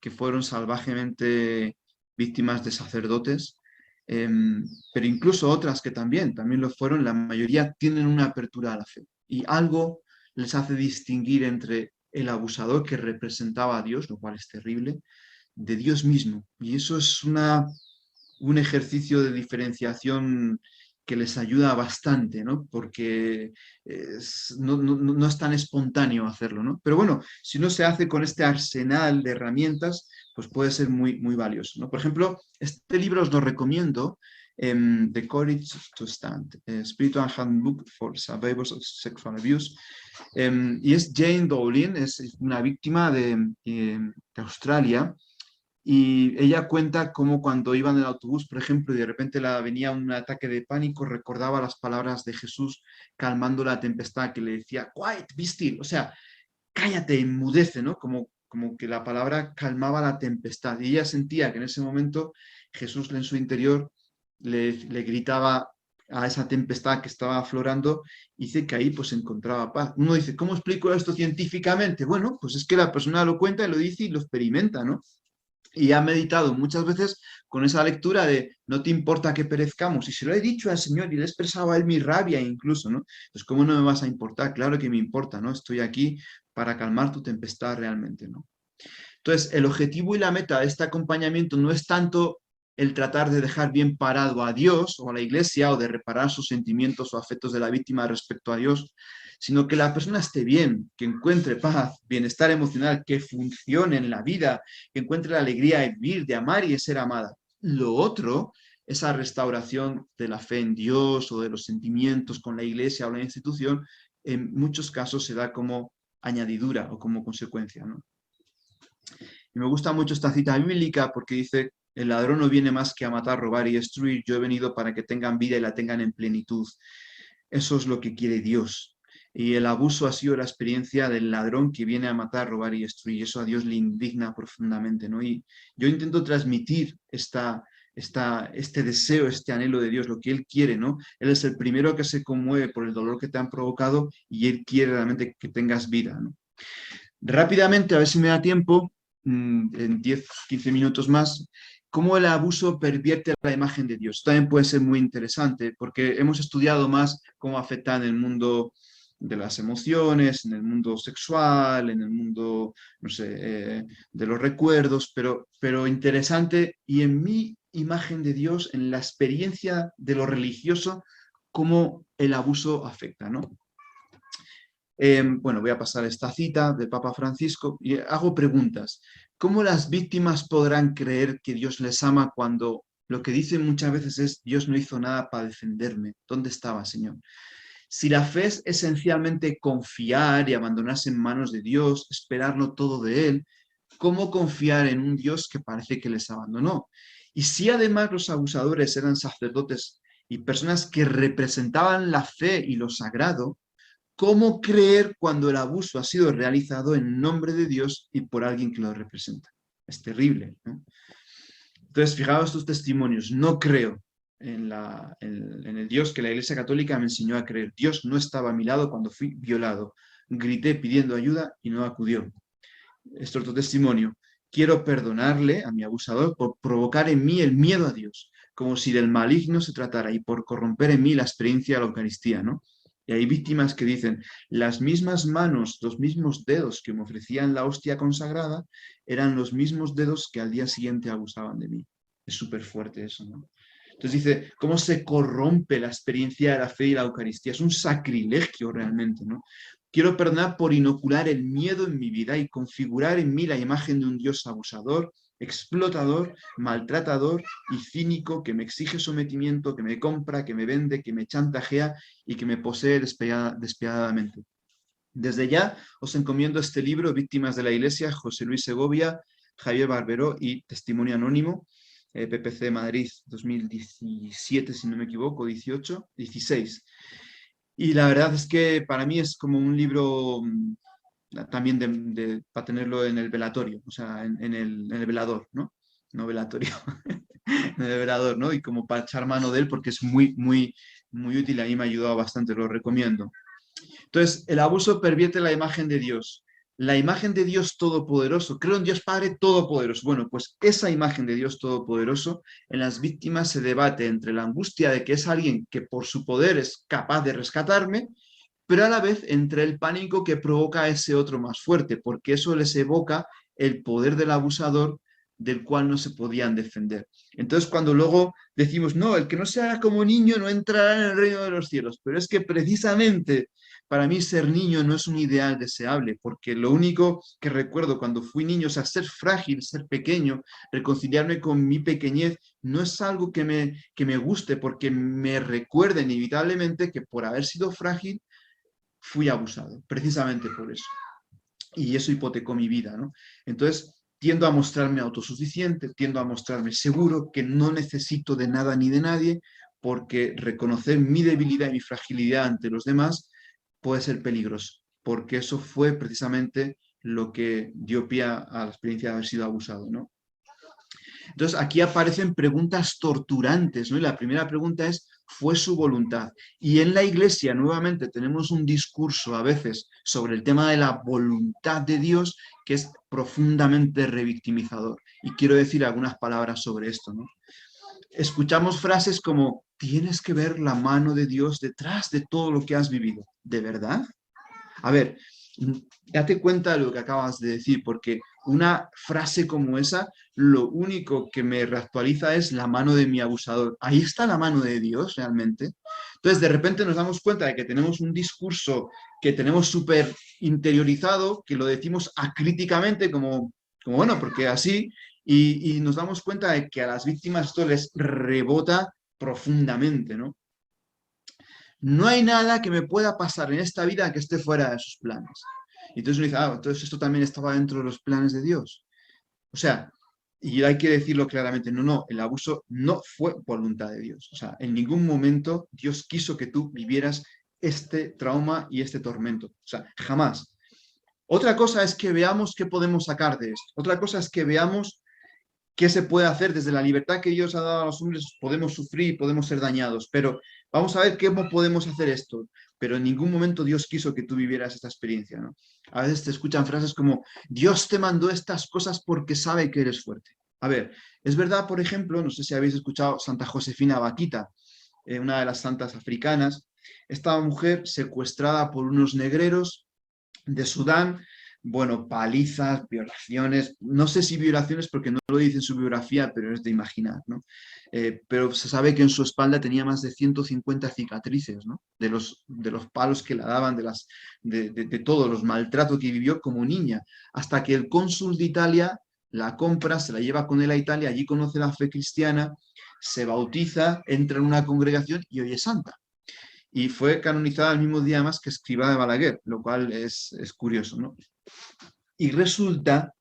que fueron salvajemente víctimas de sacerdotes, pero incluso otras que también lo fueron, la mayoría tienen una apertura a la fe. Y algo les hace distinguir entre el abusador que representaba a Dios, lo cual es terrible, de Dios mismo. Y eso es un ejercicio de diferenciación que les ayuda bastante, ¿no? Porque no es tan espontáneo hacerlo, ¿no? Pero bueno, si uno se hace con este arsenal de herramientas, pues puede ser muy, muy valioso, ¿no? Por ejemplo, este libro os lo recomiendo, The Courage to Stand, Spiritual Handbook for Survivors of Sexual Abuse, y es Jane Dowling, es una víctima de Australia. Y ella cuenta cómo cuando iba en el autobús, por ejemplo, y de repente venía un ataque de pánico, recordaba las palabras de Jesús calmando la tempestad, que le decía, quiet, be still, o sea, cállate, enmudece, ¿no? Como que la palabra calmaba la tempestad. Y ella sentía que en ese momento Jesús en su interior le gritaba a esa tempestad que estaba aflorando, y dice que ahí pues encontraba paz. Uno dice, ¿cómo explico esto científicamente? Bueno, pues es que la persona lo cuenta y lo dice y lo experimenta, ¿no? Y ha meditado muchas veces con esa lectura de no te importa que perezcamos. Y se lo he dicho al Señor y le he expresado a Él mi rabia incluso, ¿no? Pues ¿cómo no me vas a importar? Claro que me importa, ¿no? Estoy aquí para calmar tu tempestad realmente, ¿no? Entonces, el objetivo y la meta de este acompañamiento no es tanto el tratar de dejar bien parado a Dios o a la iglesia o de reparar sus sentimientos o afectos de la víctima respecto a Dios, sino que la persona esté bien, que encuentre paz, bienestar emocional, que funcione en la vida, que encuentre la alegría de vivir, de amar y de ser amada. Lo otro, esa restauración de la fe en Dios o de los sentimientos con la iglesia o la institución, en muchos casos se da como añadidura o como consecuencia, ¿no? Y me gusta mucho esta cita bíblica porque dice, el ladrón no viene más que a matar, robar y destruir, yo he venido para que tengan vida y la tengan en plenitud. Eso es lo que quiere Dios. Y el abuso ha sido la experiencia del ladrón que viene a matar, robar y destruir. Eso a Dios le indigna profundamente, ¿no? Y yo intento transmitir esta este deseo, este anhelo de Dios, lo que Él quiere, ¿no? Él es el primero que se conmueve por el dolor que te han provocado y Él quiere realmente que tengas vida, ¿no? Rápidamente, a ver si me da tiempo, en 10, 15 minutos más, cómo el abuso pervierte la imagen de Dios. También puede ser muy interesante porque hemos estudiado más cómo afecta en el mundo de las emociones, en el mundo sexual, en el mundo, no sé, de los recuerdos, pero interesante y en mi imagen de Dios, en la experiencia de lo religioso, cómo el abuso afecta, ¿no? Bueno, voy a pasar esta cita del Papa Francisco y hago preguntas. ¿Cómo las víctimas podrán creer que Dios les ama cuando lo que dicen muchas veces es Dios no hizo nada para defenderme? ¿Dónde estaba, Señor? Si la fe es esencialmente confiar y abandonarse en manos de Dios, esperarlo todo de Él, ¿cómo confiar en un Dios que parece que les abandonó? Y si además los abusadores eran sacerdotes y personas que representaban la fe y lo sagrado, ¿cómo creer cuando el abuso ha sido realizado en nombre de Dios y por alguien que lo representa? Es terrible, ¿no? Entonces, fijaos estos testimonios. No creo en el Dios que la Iglesia Católica me enseñó a creer. Dios no estaba a mi lado cuando fui violado. Grité pidiendo ayuda y no acudió. Este otro testimonio. Quiero perdonarle a mi abusador por provocar en mí el miedo a Dios, como si del maligno se tratara y por corromper en mí la experiencia de la Eucaristía, ¿no? Y hay víctimas que dicen, las mismas manos, los mismos dedos que me ofrecían la hostia consagrada, eran los mismos dedos que al día siguiente abusaban de mí. Es súper fuerte eso, ¿no? Entonces dice, ¿cómo se corrompe la experiencia de la fe y la Eucaristía? Es un sacrilegio realmente, ¿no? Quiero perdonar por inocular el miedo en mi vida y configurar en mí la imagen de un Dios abusador, explotador, maltratador y cínico que me exige sometimiento, que me compra, que me vende, que me chantajea y que me posee despiadadamente. Desde ya os encomiendo este libro, Víctimas de la Iglesia, José Luis Segovia, Javier Barberó y Testimonio Anónimo, PPC Madrid 2017, si no me equivoco, 18, 16. Y la verdad es que para mí es como un libro también para tenerlo en el velatorio, o sea, en el velador, ¿no? No velatorio, en el velador, ¿no? Y como para echar mano de él porque es muy, muy, muy útil, a mí me ha ayudado bastante, lo recomiendo. Entonces, el abuso pervierte la imagen de Dios. La imagen de Dios Todopoderoso. Creo en Dios Padre Todopoderoso. Bueno, pues esa imagen de Dios Todopoderoso en las víctimas se debate entre la angustia de que es alguien que por su poder es capaz de rescatarme, pero a la vez entre el pánico que provoca ese otro más fuerte, porque eso les evoca el poder del abusador del cual no se podían defender. Entonces, cuando luego decimos, no, el que no se haga como niño no entrará en el reino de los cielos, pero es que precisamente para mí ser niño no es un ideal deseable, porque lo único que recuerdo cuando fui niño, o sea, ser frágil, ser pequeño, reconciliarme con mi pequeñez, no es algo que me guste, porque me recuerda inevitablemente que por haber sido frágil, fui abusado, precisamente por eso. Y eso hipotecó mi vida, ¿no? Entonces, tiendo a mostrarme autosuficiente, tiendo a mostrarme seguro, que no necesito de nada ni de nadie, porque reconocer mi debilidad y mi fragilidad ante los demás puede ser peligroso, porque eso fue precisamente lo que dio pie a la experiencia de haber sido abusado, ¿no? Entonces, aquí aparecen preguntas torturantes, ¿no? Y la primera pregunta es, ¿fue su voluntad? Y en la Iglesia, nuevamente, tenemos un discurso a veces sobre el tema de la voluntad de Dios que es profundamente revictimizador. Y quiero decir algunas palabras sobre esto, ¿no? Escuchamos frases como, tienes que ver la mano de Dios detrás de todo lo que has vivido. ¿De verdad? A ver, date cuenta de lo que acabas de decir, porque una frase como esa, lo único que me reactualiza es la mano de mi abusador. Ahí está la mano de Dios realmente. Entonces, de repente nos damos cuenta de que tenemos un discurso que tenemos súper interiorizado, que lo decimos acríticamente como bueno, porque así, y nos damos cuenta de que a las víctimas esto les rebota profundamente, ¿no? No hay nada que me pueda pasar en esta vida que esté fuera de sus planes. Y entonces uno dice, entonces esto también estaba dentro de los planes de Dios. O sea, y hay que decirlo claramente, no, el abuso no fue voluntad de Dios. O sea, en ningún momento Dios quiso que tú vivieras este trauma y este tormento. O sea, jamás. Otra cosa es que veamos qué podemos sacar de esto. Otra cosa es que veamos ¿qué se puede hacer? Desde la libertad que Dios ha dado a los hombres podemos sufrir, podemos ser dañados, pero vamos a ver cómo podemos hacer esto. Pero en ningún momento Dios quiso que tú vivieras esta experiencia, ¿no? A veces te escuchan frases como, Dios te mandó estas cosas porque sabe que eres fuerte. A ver, es verdad, por ejemplo, no sé si habéis escuchado Santa Josefina Baquita, una de las santas africanas, esta mujer secuestrada por unos negreros de Sudán, bueno, palizas, violaciones, no sé si violaciones porque no lo dice en su biografía, pero es de imaginar, ¿no? Pero se sabe que en su espalda tenía más de 150 cicatrices, ¿no? De los palos que la daban, de todos los maltratos que vivió como niña, hasta que el cónsul de Italia la compra, se la lleva con él a Italia, allí conoce la fe cristiana, se bautiza, entra en una congregación y hoy es santa. Y fue canonizada el mismo día más que Escrivá de Balaguer, lo cual es curioso, ¿no? Y resulta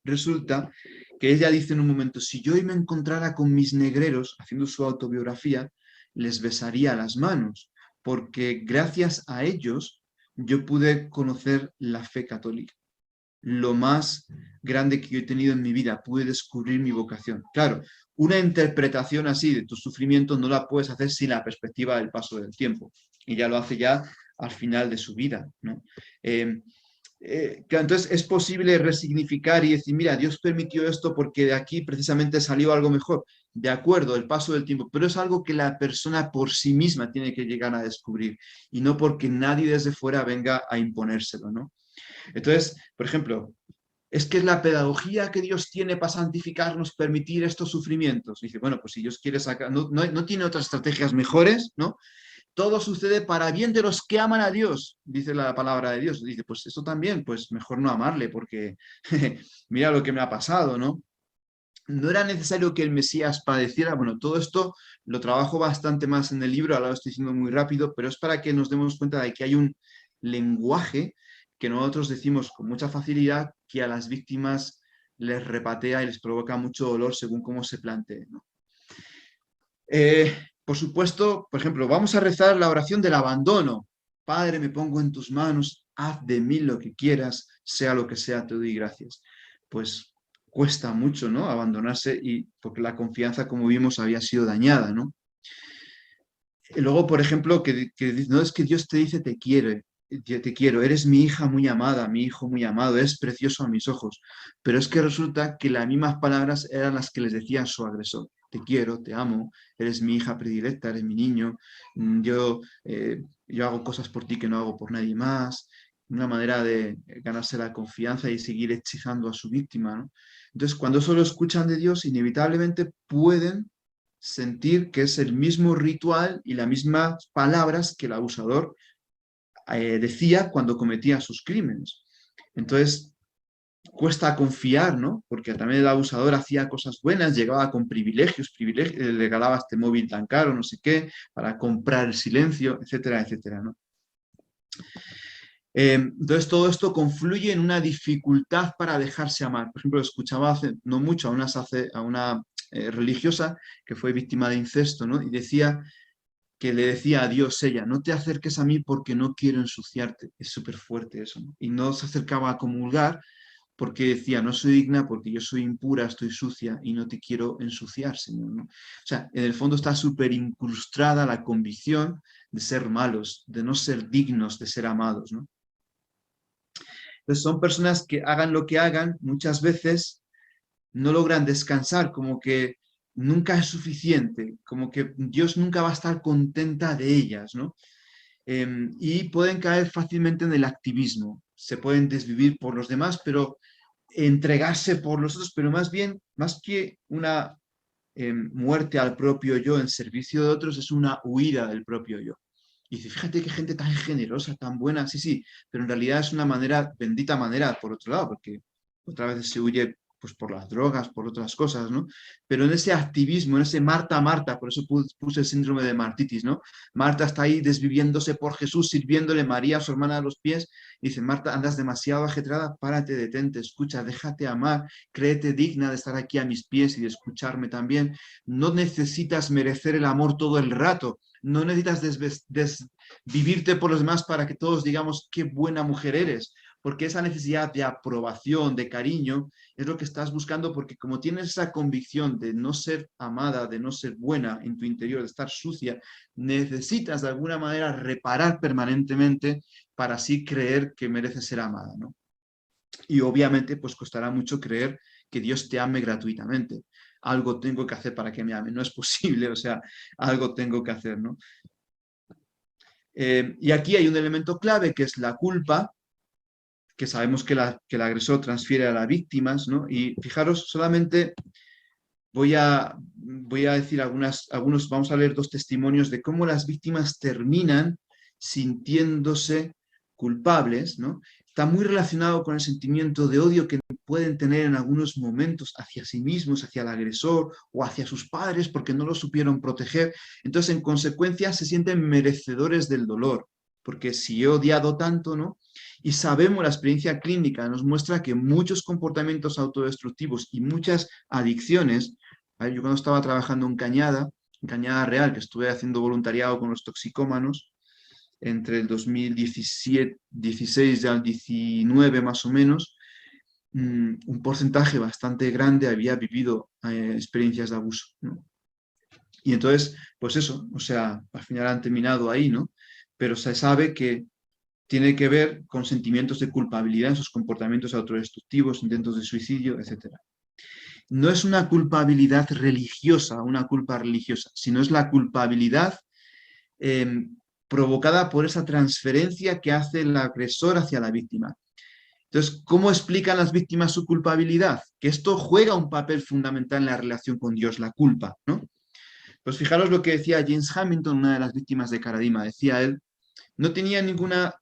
que ella dice en un momento, si yo hoy me encontrara con mis negreros, haciendo su autobiografía, les besaría las manos, porque gracias a ellos yo pude conocer la fe católica. Lo más grande que yo he tenido en mi vida, pude descubrir mi vocación. Claro, una interpretación así de tu sufrimiento no la puedes hacer sin la perspectiva del paso del tiempo. Y ya lo hace ya al final de su vida, ¿no? Entonces es posible resignificar y decir, mira, Dios permitió esto porque de aquí precisamente salió algo mejor. De acuerdo, el paso del tiempo, pero es algo que la persona por sí misma tiene que llegar a descubrir y no porque nadie desde fuera venga a imponérselo, ¿no? Entonces, por ejemplo, es que es la pedagogía que Dios tiene para santificarnos, permitir estos sufrimientos. Dice, bueno, pues si Dios quiere sacar, no tiene otras estrategias mejores, ¿no? Todo sucede para bien de los que aman a Dios, dice la palabra de Dios. Dice, pues esto también, pues mejor no amarle, porque mira lo que me ha pasado, ¿no? No era necesario que el Mesías padeciera. Bueno, todo esto lo trabajo bastante más en el libro, ahora lo estoy diciendo muy rápido, pero es para que nos demos cuenta de que hay un lenguaje que nosotros decimos con mucha facilidad que a las víctimas les repatea y les provoca mucho dolor según cómo se plantee, ¿no? Por supuesto, por ejemplo, vamos a rezar la oración del abandono. Padre, me pongo en tus manos, haz de mí lo que quieras, sea lo que sea, te doy gracias. Pues cuesta mucho, ¿no? Abandonarse y porque la confianza, como vimos, había sido dañada, ¿no? Y luego, por ejemplo, no es que Dios te dice te quiero, eres mi hija muy amada, mi hijo muy amado, eres precioso a mis ojos. Pero es que resulta que las mismas palabras eran las que les decía a su agresor. Te quiero, te amo, eres mi hija predilecta, eres mi niño, yo hago cosas por ti que no hago por nadie más. Una manera de ganarse la confianza y seguir hechizando a su víctima, ¿no? Entonces, cuando eso lo escuchan de Dios, inevitablemente pueden sentir que es el mismo ritual y las mismas palabras que el abusador decía cuando cometía sus crímenes. Entonces, cuesta confiar, ¿no? Porque también el abusador hacía cosas buenas, llegaba con privilegios, le regalaba este móvil tan caro, no sé qué, para comprar el silencio, etcétera, etcétera, ¿no? Entonces todo esto confluye en una dificultad para dejarse amar. Por ejemplo, escuchaba hace no mucho a una religiosa que fue víctima de incesto, ¿no? Y decía que le decía a Dios ella, no te acerques a mí porque no quiero ensuciarte. Es súper fuerte eso, ¿no? Y no se acercaba a comulgar porque decía, no soy digna porque yo soy impura, estoy sucia y no te quiero ensuciar, Señor, ¿no? O sea, en el fondo está súper incrustada la convicción de ser malos, de no ser dignos de ser amados, ¿no? Entonces son personas que hagan lo que hagan, muchas veces no logran descansar, como que nunca es suficiente, como que Dios nunca va a estar contenta de ellas, ¿no? Y pueden caer fácilmente en el activismo, se pueden desvivir por los demás, pero entregarse por los otros, pero más bien, más que una muerte al propio yo en servicio de otros, es una huida del propio yo. Y dice, fíjate qué gente tan generosa, tan buena, sí, sí, pero en realidad es una manera, bendita manera, por otro lado, porque otra vez se huye pues por las drogas, por otras cosas, ¿no? Pero en ese activismo, en ese Marta, Marta, por eso puse el síndrome de Martitis, ¿no? Marta está ahí desviviéndose por Jesús, sirviéndole María, su hermana, a los pies, y dice, Marta, andas demasiado ajetrada, párate, detente, escucha, déjate amar, créete digna de estar aquí a mis pies y de escucharme también. No necesitas merecer el amor todo el rato, no necesitas desvivirte por los demás para que todos digamos qué buena mujer eres, porque esa necesidad de aprobación, de cariño, es lo que estás buscando, porque como tienes esa convicción de no ser amada, de no ser buena en tu interior, de estar sucia, necesitas de alguna manera reparar permanentemente para así creer que mereces ser amada, ¿no? Y obviamente pues costará mucho creer que Dios te ame gratuitamente. Algo tengo que hacer para que me ame, no es posible, o sea, algo tengo que hacer, ¿no? Y aquí hay un elemento clave que es la culpa, que sabemos que, que el agresor transfiere a las víctimas, ¿no? Y fijaros, solamente voy a decir algunos, vamos a leer dos testimonios de cómo las víctimas terminan sintiéndose culpables, ¿no? Está muy relacionado con el sentimiento de odio que pueden tener en algunos momentos hacia sí mismos, hacia el agresor o hacia sus padres porque no lo supieron proteger. Entonces, en consecuencia, se sienten merecedores del dolor, porque si he odiado tanto, ¿no? Y sabemos, la experiencia clínica nos muestra que muchos comportamientos autodestructivos y muchas adicciones. Yo cuando estaba trabajando en Cañada Real, que estuve haciendo voluntariado con los toxicómanos, entre el 2017, 16 al 19 más o menos, un porcentaje bastante grande había vivido experiencias de abuso, ¿no? Y entonces, pues eso, o sea, al final han terminado ahí, ¿no? Pero se sabe que tiene que ver con sentimientos de culpabilidad en sus comportamientos autodestructivos, intentos de suicidio, etc. No es una culpabilidad religiosa, una culpa religiosa, sino es la culpabilidad eh, provocada por esa transferencia que hace el agresor hacia la víctima. Entonces, ¿cómo explican las víctimas su culpabilidad? Que esto juega un papel fundamental en la relación con Dios, la culpa, ¿no? Pues fijaros lo que decía James Hamilton, una de las víctimas de Karadima. Decía él, no tenía ninguna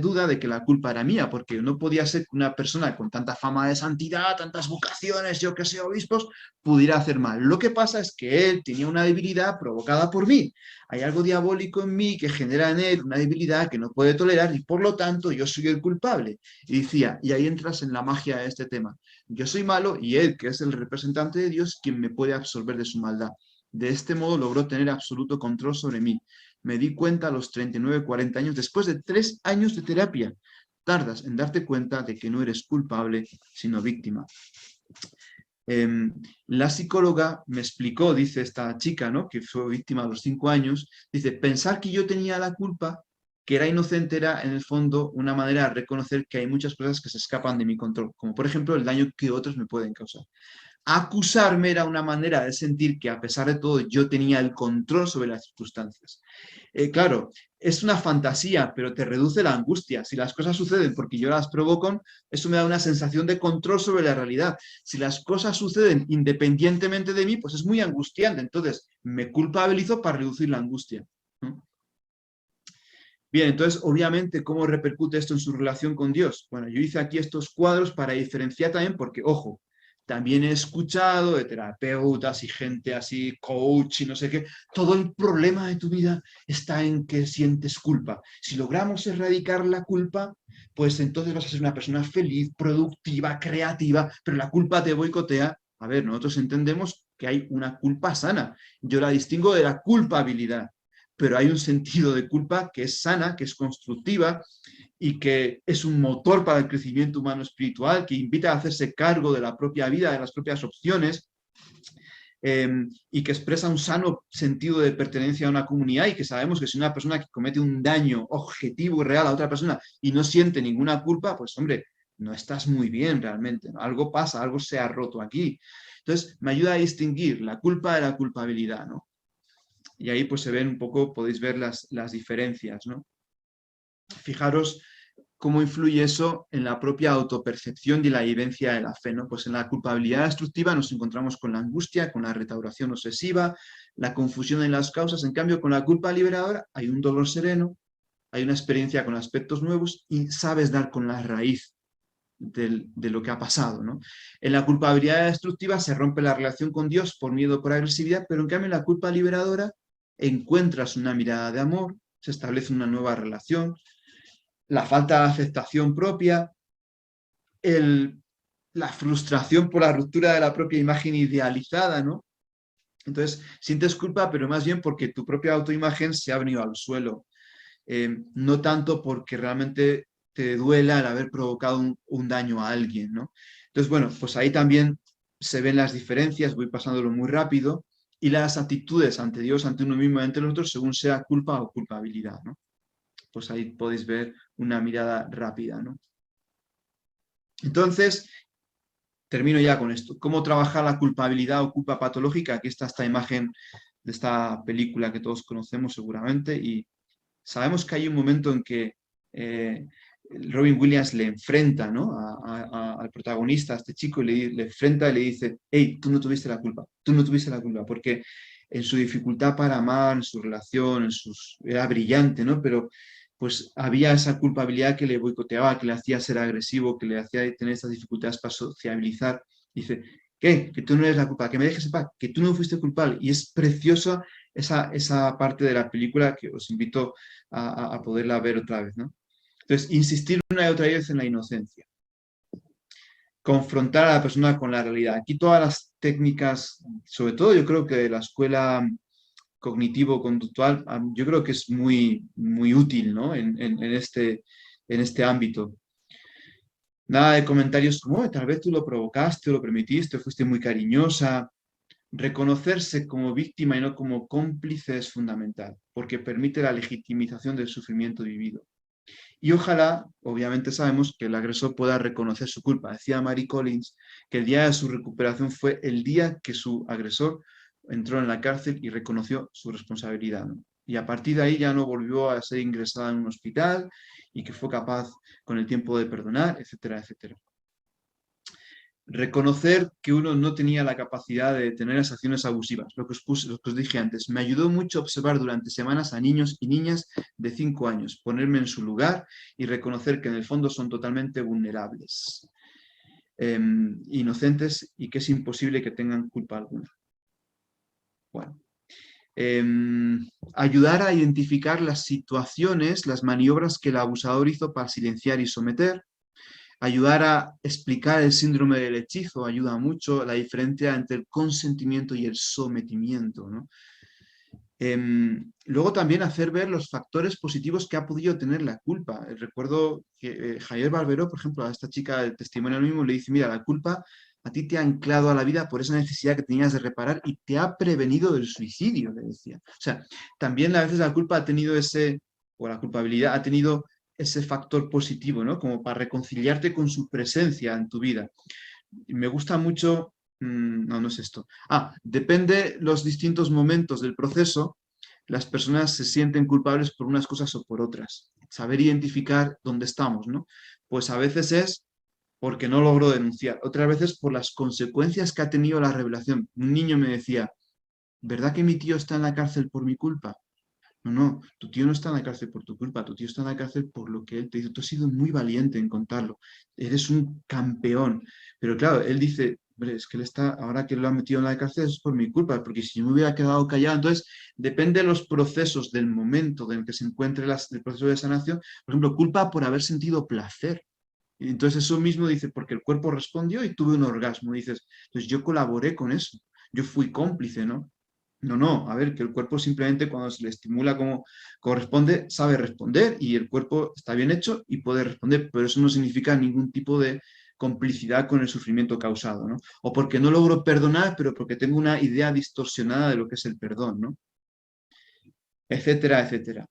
duda de que la culpa era mía, porque no podía ser que una persona con tanta fama de santidad, tantas vocaciones, yo que sé, obispos, pudiera hacer mal. Lo que pasa es que él tenía una debilidad provocada por mí. Hay algo diabólico en mí que genera en él una debilidad que no puede tolerar y por lo tanto yo soy el culpable. Y decía, y ahí entras en la magia de este tema. Yo soy malo y él, que es el representante de Dios, quien me puede absorber de su maldad. De este modo logró tener absoluto control sobre mí. Me di cuenta a los 39, 40 años, después de 3 años de terapia. Tardas en darte cuenta de que no eres culpable, sino víctima. La psicóloga me explicó, dice esta chica, ¿no?, que fue víctima a los 5 años, dice, pensar que yo tenía la culpa, que era inocente, era en el fondo una manera de reconocer que hay muchas cosas que se escapan de mi control, como por ejemplo el daño que otros me pueden causar. Acusarme era una manera de sentir que a pesar de todo yo tenía el control sobre las circunstancias. Claro, es una fantasía, pero te reduce la angustia. Si las cosas suceden porque yo las provoco, eso me da una sensación de control sobre la realidad. Si las cosas suceden independientemente de mí, pues es muy angustiante. Entonces, me culpabilizo para reducir la angustia, ¿no? Bien, entonces, obviamente, ¿cómo repercute esto en su relación con Dios? Bueno, yo hice aquí estos cuadros para diferenciar también, porque, ojo, también he escuchado de terapeutas y gente así, coach y no sé qué, todo el problema de tu vida está en que sientes culpa. Si logramos erradicar la culpa, pues entonces vas a ser una persona feliz, productiva, creativa, pero la culpa te boicotea. A ver, nosotros entendemos que hay una culpa sana. Yo la distingo de la culpabilidad, pero hay un sentido de culpa que es sana, que es constructiva y que es un motor para el crecimiento humano espiritual, que invita a hacerse cargo de la propia vida, de las propias opciones, y que expresa un sano sentido de pertenencia a una comunidad, y que sabemos que si una persona que comete un daño objetivo y real a otra persona y no siente ninguna culpa, pues hombre, no estás muy bien realmente, ¿no? Algo pasa, algo se ha roto aquí. Entonces, me ayuda a distinguir la culpa de la culpabilidad, ¿no? Y ahí pues se ven un poco, podéis ver las diferencias, ¿no? Fijaros cómo influye eso en la propia autopercepción y la vivencia de la fe, ¿no? Pues en la culpabilidad destructiva nos encontramos con la angustia, con la restauración obsesiva, la confusión en las causas. En cambio, con la culpa liberadora hay un dolor sereno, hay una experiencia con aspectos nuevos y sabes dar con la raíz de lo que ha pasado, ¿no? En la culpabilidad destructiva se rompe la relación con Dios por miedo, por agresividad, pero en cambio en la culpa liberadora encuentras una mirada de amor, se establece una nueva relación, la falta de aceptación propia, la frustración por la ruptura de la propia imagen idealizada, ¿no? Entonces, sientes culpa, pero más bien porque tu propia autoimagen se ha venido al suelo. No tanto porque realmente te duela el haber provocado un daño a alguien, ¿no? Entonces, bueno, pues ahí también se ven las diferencias, voy pasándolo muy rápido, y las actitudes ante Dios, ante uno mismo y ante los otros, según sea culpa o culpabilidad, ¿no? Pues ahí podéis ver una mirada rápida, ¿no? Entonces, termino ya con esto. ¿Cómo trabajar la culpabilidad o culpa patológica? Aquí está esta imagen de esta película que todos conocemos seguramente, y sabemos que hay un momento en que Robin Williams le enfrenta, ¿no?, al protagonista, a este chico, y le enfrenta y le dice: hey, tú no tuviste la culpa, tú no tuviste la culpa, porque en su dificultad para amar, en su relación, era brillante, ¿no? Pero pues había esa culpabilidad que le boicoteaba, que le hacía ser agresivo, que le hacía tener estas dificultades para sociabilizar. Dice: ¿qué? Que tú no eres la culpa, que me dejes en paz, que tú no fuiste culpable. Y es preciosa esa parte de la película que os invito a poderla ver otra vez, ¿no? Entonces, insistir una y otra vez en la inocencia. Confrontar a la persona con la realidad. Aquí todas las técnicas, sobre todo yo creo que de la escuela cognitivo-conductual, yo creo que es muy, muy útil, ¿no?, en este ámbito. Nada de comentarios como: tal vez tú lo provocaste, o lo permitiste, o fuiste muy cariñosa. Reconocerse como víctima y no como cómplice es fundamental, porque permite la legitimización del sufrimiento vivido. Y ojalá, obviamente sabemos, que el agresor pueda reconocer su culpa. Decía Mary Collins que el día de su recuperación fue el día que su agresor entró en la cárcel y reconoció su responsabilidad, ¿no? Y a partir de ahí ya no volvió a ser ingresada en un hospital, y que fue capaz con el tiempo de perdonar, etcétera, etcétera. Reconocer que uno no tenía la capacidad de tener esas acciones abusivas, lo que os dije antes. Me ayudó mucho observar durante semanas a niños y niñas de 5 años, ponerme en su lugar y reconocer que en el fondo son totalmente vulnerables, inocentes, y que es imposible que tengan culpa alguna. Bueno, ayudar a identificar las situaciones, las maniobras que el abusador hizo para silenciar y someter. Ayudar a explicar el síndrome del hechizo ayuda mucho, la diferencia entre el consentimiento y el sometimiento, ¿no? Luego también hacer ver los factores positivos que ha podido tener la culpa. Recuerdo que Javier Barberó, por ejemplo, a esta chica del testimonio mismo, le dice: mira, la culpa a ti te ha anclado a la vida por esa necesidad que tenías de reparar y te ha prevenido del suicidio, le decía. O sea, también a veces la culpa ha tenido o la culpabilidad ha tenido ese factor positivo, ¿no?, como para reconciliarte con su presencia en tu vida. Y me gusta mucho, no es esto. Depende los distintos momentos del proceso, las personas se sienten culpables por unas cosas o por otras. Saber identificar dónde estamos, ¿no? Pues a veces es porque no logro denunciar, otras veces por las consecuencias que ha tenido la revelación. Un niño me decía: ¿verdad que mi tío está en la cárcel por mi culpa? No, tu tío no está en la cárcel por tu culpa, tu tío está en la cárcel por lo que él te dice. Tú has sido muy valiente en contarlo, eres un campeón. Pero claro, él dice: hombre, es que él está, ahora que lo han metido en la cárcel es por mi culpa, porque si yo me hubiera quedado callado. Entonces, depende de los procesos, del momento en el que se encuentre el proceso de sanación. Por ejemplo, culpa por haber sentido placer. Y entonces eso mismo dice: porque el cuerpo respondió y tuve un orgasmo. Y dices: entonces yo colaboré con eso, yo fui cómplice, ¿no? No, a ver, que el cuerpo simplemente, cuando se le estimula como corresponde, sabe responder, y el cuerpo está bien hecho y puede responder, pero eso no significa ningún tipo de complicidad con el sufrimiento causado, ¿no? O porque no logro perdonar, pero porque tengo una idea distorsionada de lo que es el perdón, ¿no? Etcétera, etcétera.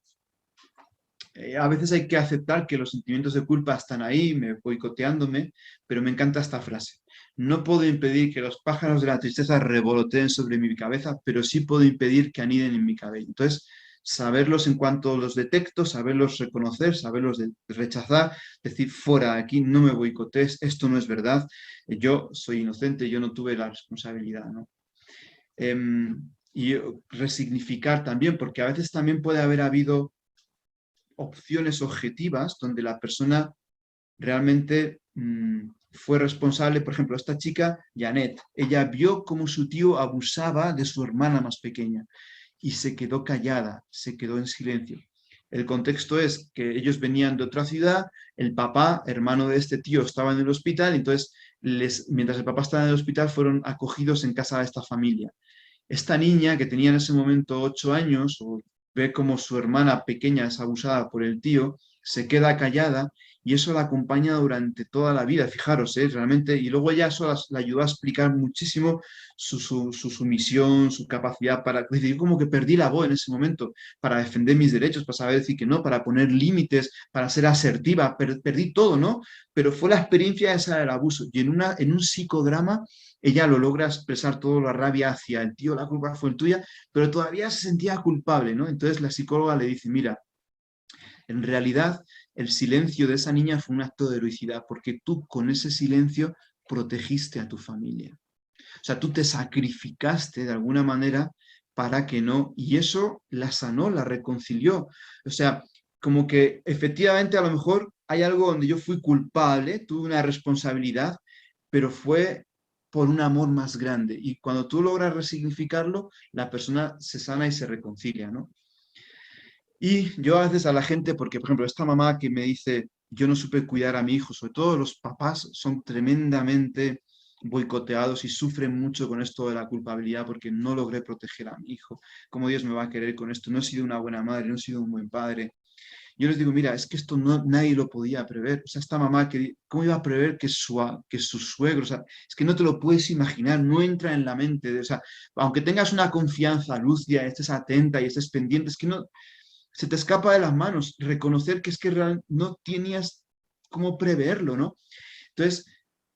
A veces hay que aceptar que los sentimientos de culpa están ahí, boicoteándome, pero me encanta esta frase: no puedo impedir que los pájaros de la tristeza revoloteen sobre mi cabeza, pero sí puedo impedir que aniden en mi cabello. Entonces, saberlos en cuanto los detecto, saberlos reconocer, saberlos rechazar, decir: fuera de aquí, no me boicotees, esto no es verdad, yo soy inocente, yo no tuve la responsabilidad, ¿no? Y resignificar también, porque a veces también puede haber habido opciones objetivas donde la persona realmente fue responsable. Por ejemplo, esta chica, Janet, ella vio cómo su tío abusaba de su hermana más pequeña y se quedó callada, se quedó en silencio. El contexto es que ellos venían de otra ciudad, el papá, hermano de este tío, estaba en el hospital, entonces mientras el papá estaba en el hospital fueron acogidos en casa de esta familia. Esta niña, que tenía en ese momento 8 años, ve como su hermana pequeña es abusada por el tío, se queda callada y eso la acompaña durante toda la vida, fijaros, realmente, y luego ella eso la ayudó a explicar muchísimo su sumisión, su capacidad para, decir, yo como que perdí la voz en ese momento, para defender mis derechos, para saber decir que no, para poner límites, para ser asertiva, perdí todo, ¿no? Pero fue la experiencia esa del abuso, y en un psicodrama ella lo logra expresar toda la rabia hacia el tío, la culpa fue tuya, pero todavía se sentía culpable, ¿no? Entonces la psicóloga le dice, mira, en realidad el silencio de esa niña fue un acto de heroicidad, porque tú con ese silencio protegiste a tu familia. O sea, tú te sacrificaste de alguna manera para que no, y eso la sanó, la reconcilió. O sea, como que efectivamente a lo mejor hay algo donde yo fui culpable, tuve una responsabilidad, pero fue por un amor más grande. Y cuando tú logras resignificarlo, la persona se sana y se reconcilia, ¿no? Y yo a veces a la gente, porque por ejemplo, esta mamá que me dice, yo no supe cuidar a mi hijo, sobre todo los papás son tremendamente boicoteados y sufren mucho con esto de la culpabilidad porque no logré proteger a mi hijo. ¿Cómo Dios me va a querer con esto? No he sido una buena madre, no he sido un buen padre. Yo les digo, mira, es que esto no, nadie lo podía prever. O sea, esta mamá, ¿cómo iba a prever que su suegro, o sea, es que no te lo puedes imaginar, no entra en la mente. O sea, aunque tengas una confianza lúcida, estés atenta y estés pendiente, es que no, se te escapa de las manos. Reconocer que es que no tenías cómo preverlo, ¿no? Entonces,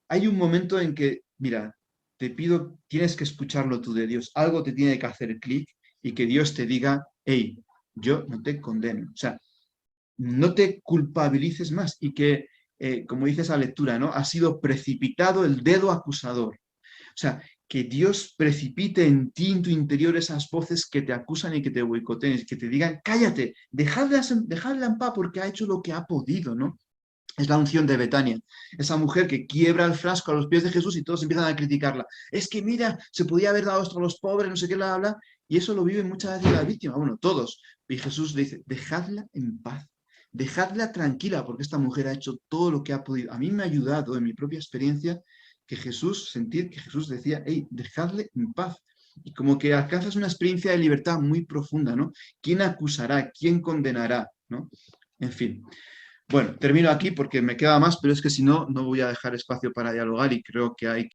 hay un momento en que, mira, te pido, tienes que escucharlo tú de Dios. Algo te tiene que hacer clic y que Dios te diga, hey, yo no te condeno. O sea, no te culpabilices más y que, como dice esa lectura, ¿no? Ha sido precipitado el dedo acusador. O sea, que Dios precipite en ti, en tu interior, esas voces que te acusan y que te boicoteen, que te digan, cállate, dejadla en paz porque ha hecho lo que ha podido, ¿no? Es la unción de Betania, esa mujer que quiebra el frasco a los pies de Jesús y todos empiezan a criticarla. Es que mira, se podía haber dado esto a los pobres, no sé qué, la habla, y eso lo viven muchas veces las víctimas, bueno, todos. Y Jesús le dice, dejadla en paz, dejadla tranquila, porque esta mujer ha hecho todo lo que ha podido. A mí me ha ayudado en mi propia experiencia que sentir que Jesús decía, hey, dejadle en paz. Y como que alcanzas una experiencia de libertad muy profunda, ¿no? ¿Quién acusará? ¿Quién condenará? ¿No? En fin. Bueno, termino aquí porque me queda más, pero es que si no, no voy a dejar espacio para dialogar y creo que hay